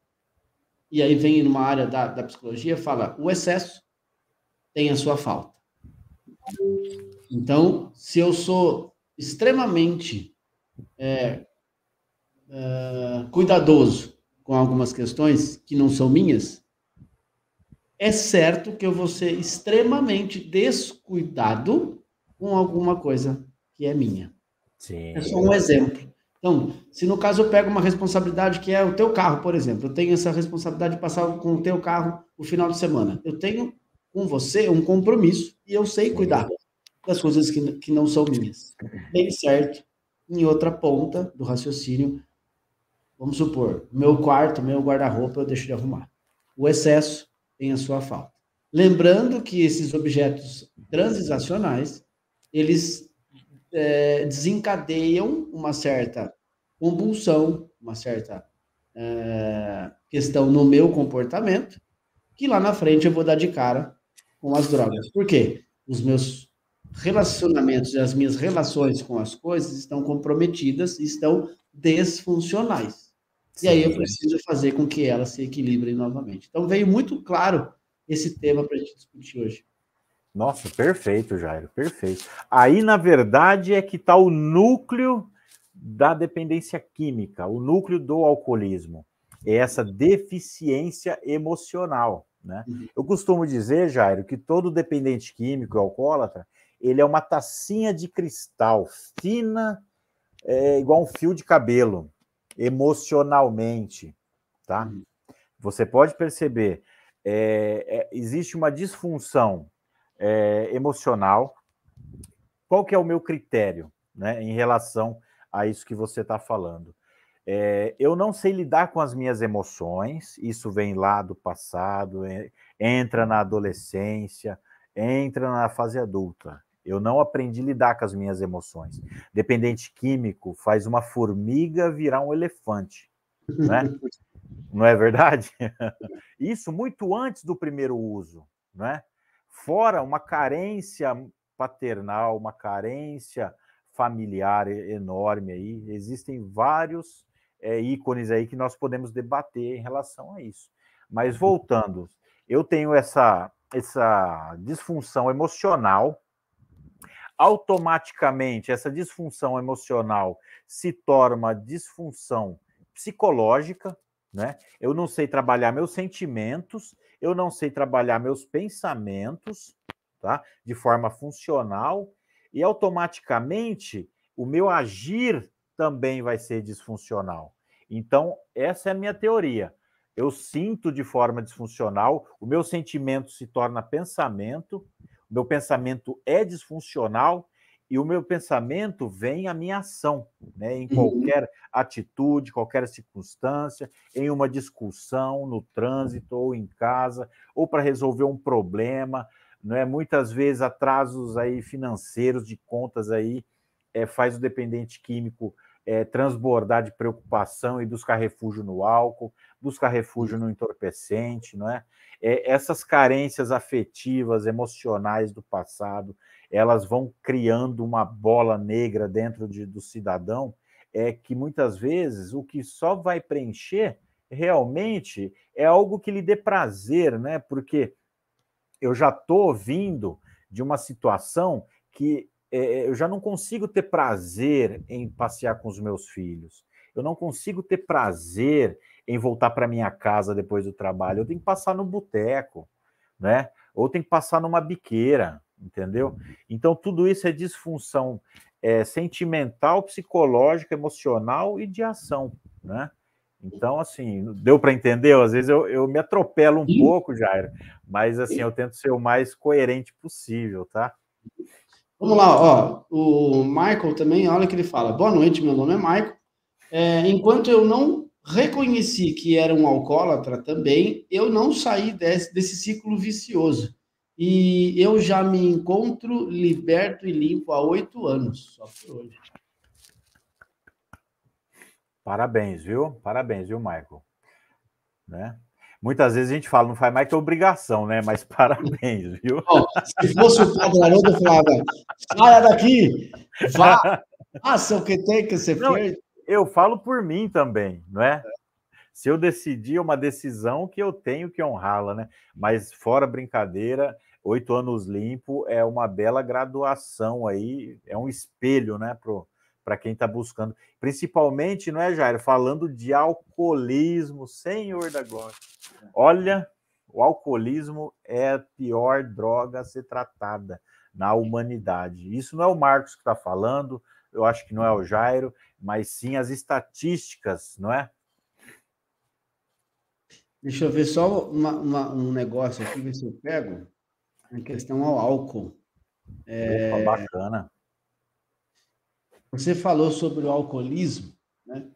e aí vem numa área da psicologia, fala, o excesso tem a sua falta. Então, se eu sou extremamente cuidadoso com algumas questões que não são minhas, é certo que eu vou ser extremamente descuidado com alguma coisa que é minha. Sim. É só um exemplo. Então, se no caso eu pego uma responsabilidade que é o teu carro, por exemplo, eu tenho essa responsabilidade de passar com o teu carro o final de semana. Eu tenho com você um compromisso e eu sei cuidar das coisas que não são minhas. Bem certo, em outra ponta do raciocínio, vamos supor, meu quarto, meu guarda-roupa eu deixo de arrumar. O excesso tem a sua falta. Lembrando que esses objetos transizacionais, eles desencadeiam uma certa compulsão, uma certa questão no meu comportamento, que lá na frente eu vou dar de cara com as drogas. Por quê? Os meus relacionamentos e as minhas relações com as coisas estão comprometidas, estão desfuncionais. Sim. E aí eu preciso fazer com que elas se equilibrem novamente. Então veio muito claro esse tema para a gente discutir hoje. Nossa, perfeito, Jairo, perfeito. Aí, na verdade, é que está o núcleo da dependência química, o núcleo do alcoolismo. É essa deficiência emocional, né? Eu costumo dizer, Jairo, que todo dependente químico, alcoólatra, ele é uma tacinha de cristal, fina, igual um fio de cabelo, emocionalmente, tá? Você pode perceber, existe uma disfunção emocional. Qual que é o meu critério, né, em relação a isso que você está falando? Eu não sei lidar com as minhas emoções, isso vem lá do passado, entra na adolescência, entra na fase adulta. Eu não aprendi a lidar com as minhas emoções. Dependente químico faz uma formiga virar um elefante, né? Não é verdade? Isso muito antes do primeiro uso, né? Fora uma carência paternal, uma carência familiar enorme aí, existem vários ícones aí que nós podemos debater em relação a isso. Mas voltando, eu tenho essa disfunção emocional, automaticamente essa disfunção emocional se torna uma disfunção psicológica, né? Eu não sei trabalhar meus sentimentos, eu não sei trabalhar meus pensamentos, tá? De forma funcional, e automaticamente o meu agir também vai ser disfuncional. Então, essa é a minha teoria. Eu sinto de forma disfuncional, o meu sentimento se torna pensamento, o meu pensamento é disfuncional e o meu pensamento vem a minha ação, né? Em qualquer atitude, qualquer circunstância, em uma discussão, no trânsito ou em casa, ou para resolver um problema, não é? Muitas vezes atrasos aí financeiros de contas aí faz o dependente químico transbordar de preocupação e buscar refúgio no álcool, buscar refúgio no entorpecente, não é? Essas carências afetivas, emocionais do passado, elas vão criando uma bola negra dentro do cidadão, que muitas vezes o que só vai preencher realmente é algo que lhe dê prazer, né? Porque eu já estou vindo de uma situação que eu já não consigo ter prazer em passear com os meus filhos. Eu não consigo ter prazer em voltar para minha casa depois do trabalho. Eu tenho que passar no boteco, né? Ou tenho que passar numa biqueira, entendeu? Então, tudo isso é disfunção sentimental, psicológica, emocional e de ação, né? Então, assim, deu para entender? Às vezes eu me atropelo um pouco, Jairo, mas assim, eu tento ser o mais coerente possível, tá? Vamos lá, ó. O Michael também, olha o que ele fala. Boa noite, meu nome é Michael. Enquanto eu não reconheci que era um alcoólatra também, eu não saí desse ciclo vicioso. E eu já me encontro liberto e limpo há 8 anos, só por hoje. Parabéns, viu? Parabéns, viu, Michael? Né? Muitas vezes a gente fala, não faz mais que obrigação, né? Mas parabéns, viu? Bom, se fosse o Padre Haroldo, eu falava, saia daqui, vá, faça o que tem que ser feito. Eu falo por mim também, não é? Se eu decidir, é uma decisão que eu tenho que honrá-la, né? Mas fora brincadeira, 8 anos limpo é uma bela graduação aí, é um espelho, né, para quem está buscando. Principalmente, não é, Jair? Falando de alcoolismo, Senhor da glória. Olha, o alcoolismo é a pior droga a ser tratada na humanidade. Isso não é o Marcos que está falando, eu acho que não é o Jairo, mas sim as estatísticas, não é? Deixa eu ver só um negócio aqui, ver se eu pego, em questão ao álcool. Opa, bacana. Você falou sobre o alcoolismo, né?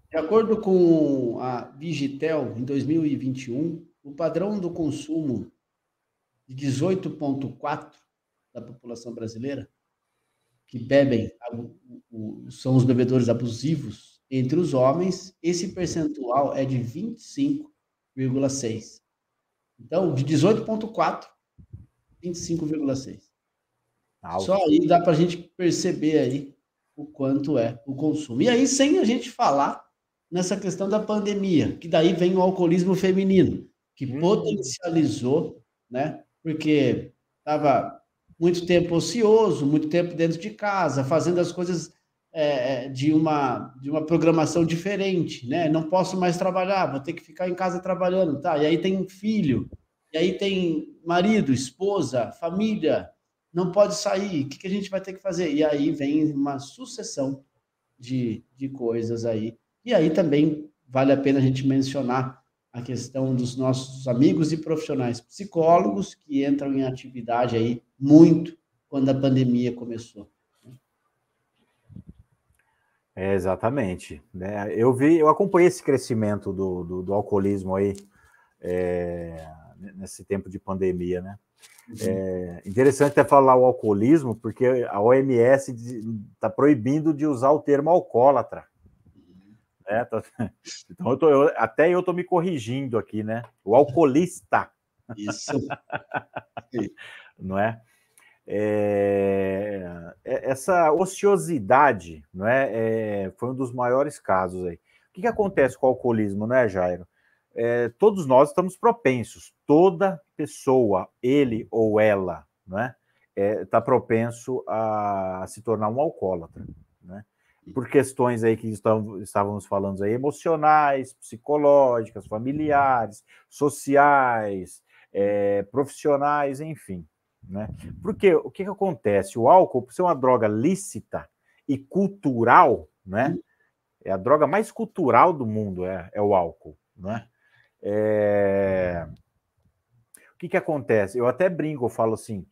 De acordo com a Vigitel, em 2021, o padrão do consumo de 18,4% da população brasileira, que bebem, são os bebedores abusivos, entre os homens, esse percentual é de 25,6%. Então, de 18,4%, 25,6%. Só aí dá para a gente perceber aí o quanto é o consumo. E aí, sem a gente falar nessa questão da pandemia, que daí vem o alcoolismo feminino, que potencializou, né? Porque estava muito tempo ocioso, muito tempo dentro de casa, fazendo as coisas de uma programação diferente, né? Não posso mais trabalhar, vou ter que ficar em casa trabalhando, tá? E aí tem filho, e aí tem marido, esposa, família, não pode sair, o que a gente vai ter que fazer? E aí vem uma sucessão de coisas aí. E aí também vale a pena a gente mencionar a questão dos nossos amigos e profissionais psicólogos que entram em atividade aí muito quando a pandemia começou. Exatamente, né? Eu acompanhei esse crescimento do alcoolismo aí nesse tempo de pandemia, né? É interessante até falar o alcoolismo, porque a OMS está proibindo de usar o termo alcoólatra. Né? Então, até eu estou me corrigindo aqui, né? O alcoolista. Isso. Não é? Essa ociosidade, não é? Foi um dos maiores casos aí. O que acontece com o alcoolismo, não é, Jairo? Todos nós estamos propensos, toda pessoa, ele ou ela, não é? Está propenso a se tornar um alcoólatra, né? Por questões aí que estávamos falando aí, emocionais, psicológicas, familiares, sociais, profissionais, enfim. Né? Porque o que acontece? O álcool, por ser uma droga lícita e cultural, né? É a droga mais cultural do mundo, é o álcool. Né? O que acontece? Eu até brinco, eu falo assim,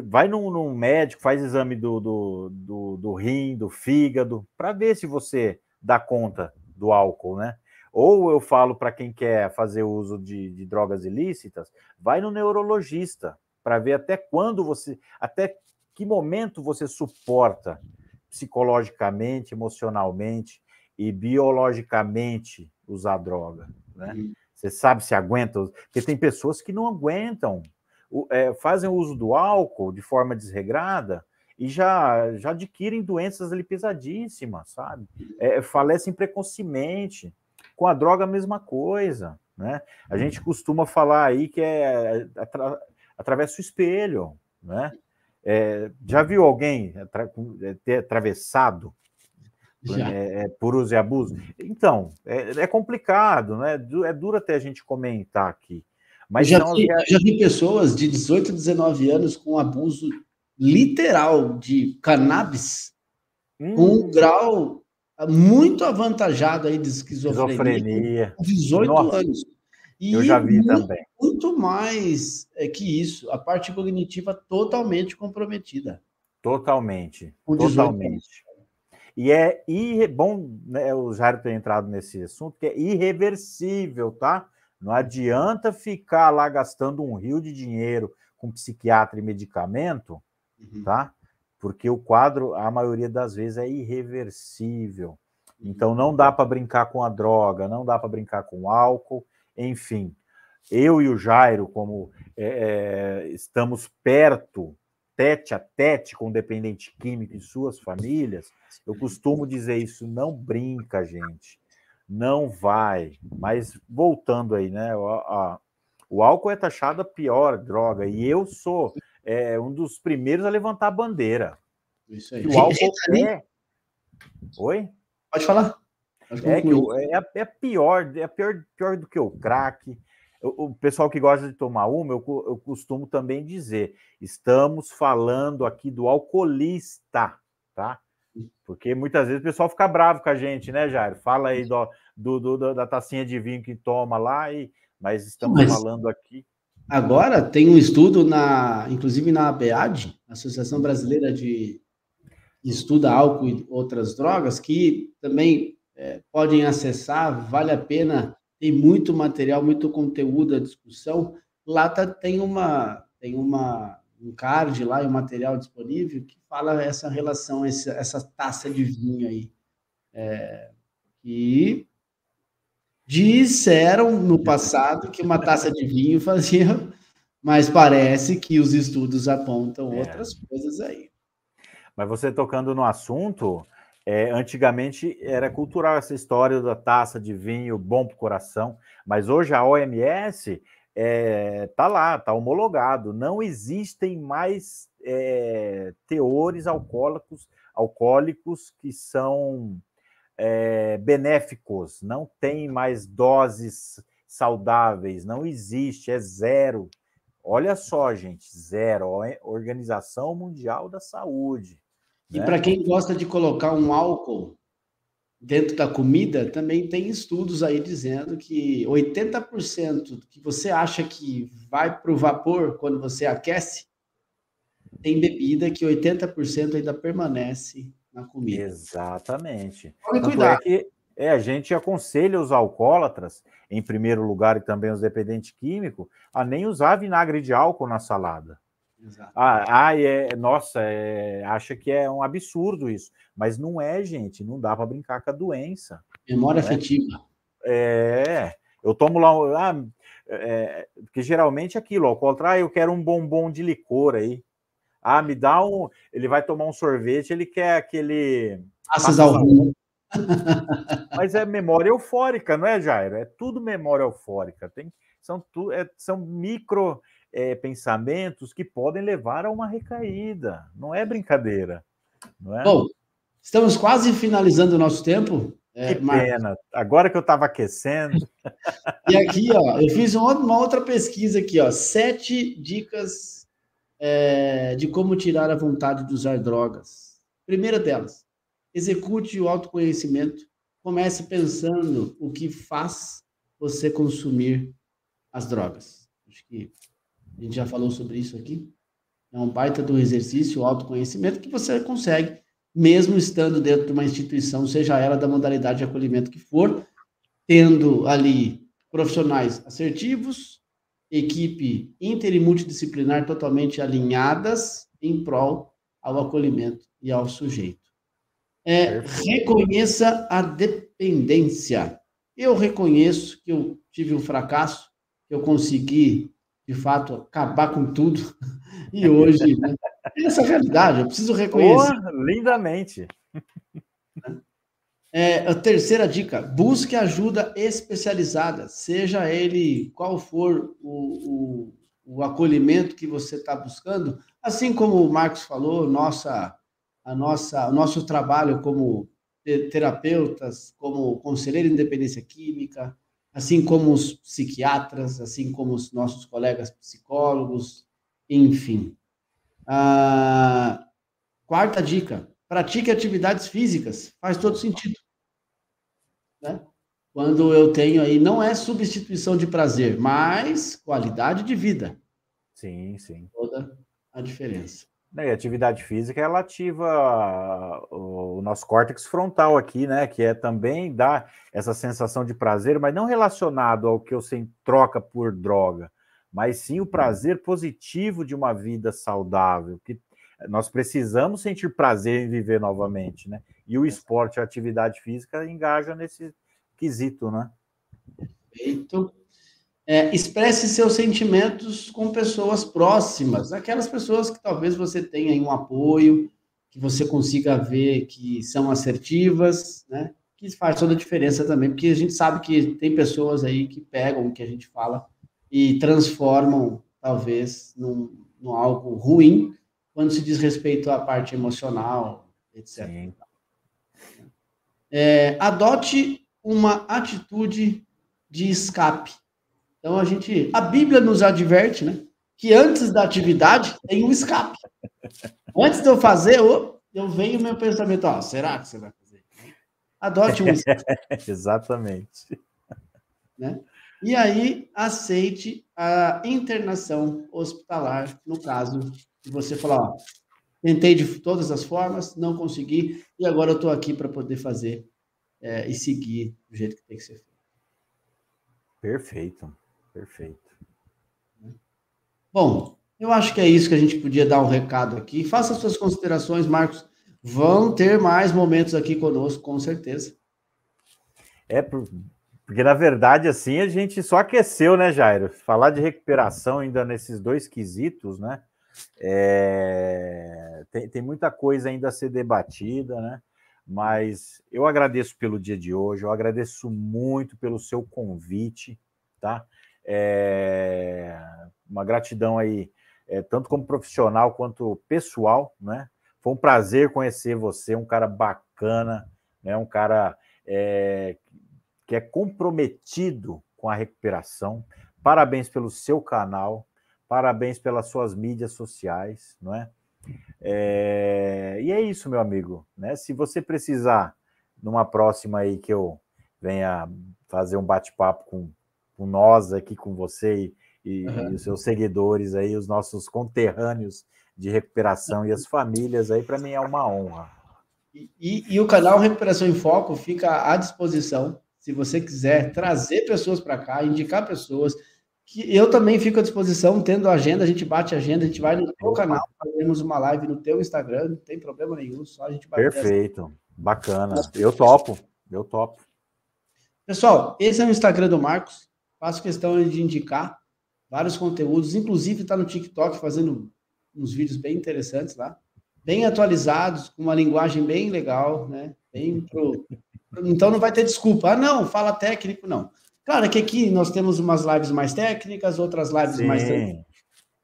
vai num médico, faz exame do rim, do fígado, para ver se você dá conta do álcool, né? Ou eu falo para quem quer fazer uso de drogas ilícitas, vai no neurologista, para ver até que momento você suporta psicologicamente, emocionalmente e biologicamente usar droga, né? Você sabe se aguenta, porque tem pessoas que não aguentam, fazem o uso do álcool de forma desregrada e já adquirem doenças ali pesadíssimas, sabe? Falecem precocemente. Com a droga, a mesma coisa, né? A gente costuma falar aí que atravessa o espelho, né? Já viu alguém ter atravessado por uso e abuso? Então, é complicado, né? É duro até a gente comentar aqui. Mas eu já vi pessoas de 18, 19 anos com abuso literal de cannabis, com um grau muito avantajado aí de esquizofrenia. Com 18 anos. E eu já vi também. Muito mais que isso, a parte cognitiva totalmente comprometida. Totalmente. Com 18 anos. E bom, né, o Jairo ter entrado nesse assunto, que é irreversível, tá? Não adianta ficar lá gastando um rio de dinheiro com psiquiatra e medicamento, tá? Porque o quadro, a maioria das vezes, é irreversível. Então, não dá para brincar com a droga, não dá para brincar com o álcool, enfim. Eu e o Jairo, como estamos perto, tete a tete com o dependente químico e suas famílias, eu costumo dizer isso, não brinca, gente. Não vai. Mas, voltando aí, né? O álcool é taxado a pior droga, e eu sou um dos primeiros a levantar a bandeira. Isso aí. O álcool Oi? Pode falar. É pior do que o crack. O pessoal que gosta de tomar eu costumo também dizer, estamos falando aqui do alcoolista, tá? Porque muitas vezes o pessoal fica bravo com a gente, né, Jairo? Fala aí da tacinha de vinho que toma lá, mas estamos falando aqui. Agora tem um estudo, inclusive na ABAD, Associação Brasileira de Estuda Álcool e Outras Drogas, que também podem acessar, vale a pena, tem muito material, muito conteúdo à discussão. Lá tem um card lá, um material disponível que fala essa relação, essa taça de vinho aí. E disseram no passado que uma taça de vinho fazia, mas parece que os estudos apontam outras coisas aí. Mas você tocando no assunto, antigamente era cultural essa história da taça de vinho bom para o coração, mas hoje a OMS está lá, está homologado. Não existem mais teores alcoólicos que são benéficos, não tem mais doses saudáveis, não existe, é zero. Olha só, gente, zero. Organização Mundial da Saúde. E para quem gosta de colocar um álcool dentro da comida, também tem estudos aí dizendo que 80% que você acha que vai para o vapor quando você aquece, tem bebida que 80% ainda permanece na comida. Exatamente. Tome Tanto é cuidado. que a gente aconselha os alcoólatras, em primeiro lugar, e também os dependentes químicos, a nem usar vinagre de álcool na salada. Exato. Nossa, acha que é um absurdo isso. Mas não é, gente, não dá para brincar com a doença. Memória Não é? afetiva. Eu tomo lá, porque geralmente é aquilo, ao contrário, eu quero um bombom de licor aí. Me dá um. Ele vai tomar um sorvete, ele quer aquele. Passas ao Passas ao. rum. Mas é memória eufórica, não é, Jairo? É tudo memória eufórica. São micro pensamentos que podem levar a uma recaída. Não é brincadeira, não é? Bom, estamos quase finalizando o nosso tempo, Que Marcos. pena. Agora que eu estava aquecendo. E aqui, ó, eu fiz uma outra pesquisa aqui, ó, 7 dicas de como tirar a vontade de usar drogas. Primeira delas, execute o autoconhecimento. Comece pensando o que faz você consumir as drogas. Acho que a gente já falou sobre isso aqui. É um baita do exercício, o autoconhecimento, que você consegue, mesmo estando dentro de uma instituição, seja ela da modalidade de acolhimento que for, tendo ali profissionais assertivos, equipe inter e multidisciplinar totalmente alinhadas em prol ao acolhimento e ao sujeito. Perfeito. Reconheça a dependência. Eu reconheço que eu tive um fracasso, que eu consegui, de fato, acabar com tudo, e hoje, né, essa é a realidade, eu preciso reconhecer. Lindamente. A terceira dica, busque ajuda especializada, seja ele qual for o acolhimento que você está buscando, assim como o Marcos falou, o nosso trabalho como terapeutas, como conselheiro de independência química, assim como os psiquiatras, assim como os nossos colegas psicólogos, enfim. A quarta dica, pratique atividades físicas, faz todo sentido, né? Quando eu tenho aí, não é substituição de prazer, mas qualidade de vida. Sim, sim. Toda a diferença. E a atividade física, ela ativa o nosso córtex frontal aqui, né? Que é também dar essa sensação de prazer, mas não relacionado ao que eu troca por droga, mas sim o prazer positivo de uma vida saudável, que nós precisamos sentir prazer em viver novamente, né? E o esporte, a atividade física engaja nesse quesito, né? Perfeito. Expresse seus sentimentos com pessoas próximas, aquelas pessoas que talvez você tenha aí um apoio, que você consiga ver que são assertivas, né? Que faz toda a diferença também, porque a gente sabe que tem pessoas aí que pegam o que a gente fala e transformam, talvez, num algo ruim, quando se diz respeito à parte emocional, etc. Sim. Adote uma atitude de escape. Então a Bíblia nos adverte, né, que antes da atividade tem um escape. Antes de eu fazer, eu venho o meu pensamento, será que você vai fazer? Adote um escape, Exatamente. né? E aí aceite a internação hospitalar, no caso de você falar, tentei de todas as formas, não consegui, e agora eu estou aqui para poder fazer e seguir do jeito que tem que ser feito. Perfeito, perfeito. Bom, eu acho que é isso que a gente podia dar um recado aqui. Faça suas considerações, Marcos. Vão ter mais momentos aqui conosco, com certeza. Porque, na verdade, assim, a gente só aqueceu, né, Jairo? Falar de recuperação ainda nesses dois quesitos, né? Tem muita coisa ainda a ser debatida, né? Mas eu agradeço pelo dia de hoje, eu agradeço muito pelo seu convite, tá? Uma gratidão aí, tanto como profissional quanto pessoal, né? Foi um prazer conhecer você, um cara bacana, né? Um cara que é comprometido com a recuperação. Parabéns pelo seu canal, parabéns pelas suas mídias sociais, não é? E é isso, meu amigo, né? Se você precisar numa próxima aí que eu venha fazer um bate-papo com nós aqui, com você e os seus seguidores aí, os nossos conterrâneos de recuperação e as famílias aí, para mim é uma honra. E o canal Recuperação em Foco fica à disposição, se você quiser trazer pessoas para cá, indicar pessoas, que eu também fico à disposição, tendo agenda, a gente bate agenda, a gente vai no teu canal, fazemos uma live no teu Instagram, não tem problema nenhum, só a gente vai. Perfeito, bacana, eu topo. Pessoal, esse é o Instagram do Marcos, faço questão de indicar vários conteúdos, inclusive está no TikTok fazendo uns vídeos bem interessantes lá, bem atualizados, com uma linguagem bem legal, né? Então não vai ter desculpa. Não, fala técnico, não. Claro que aqui nós temos umas lives mais técnicas, outras lives mais tranquilas.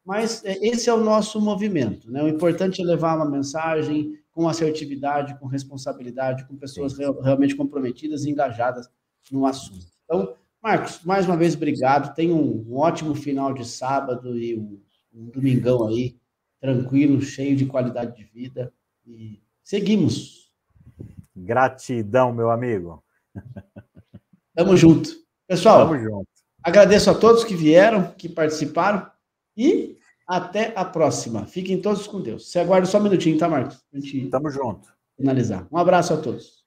Mas esse é o nosso movimento, né? O importante é levar uma mensagem com assertividade, com responsabilidade, com pessoas realmente comprometidas e engajadas no assunto. Então, Marcos, mais uma vez, obrigado. Tenha um ótimo final de sábado e um domingão aí, tranquilo, cheio de qualidade de vida. E seguimos. Gratidão, meu amigo. Tamo junto. Pessoal, tamo junto. Agradeço a todos que vieram, que participaram e até a próxima. Fiquem todos com Deus. Você aguarda só um minutinho, tá, Marcos? Tamo junto. Finalizar. Um abraço a todos.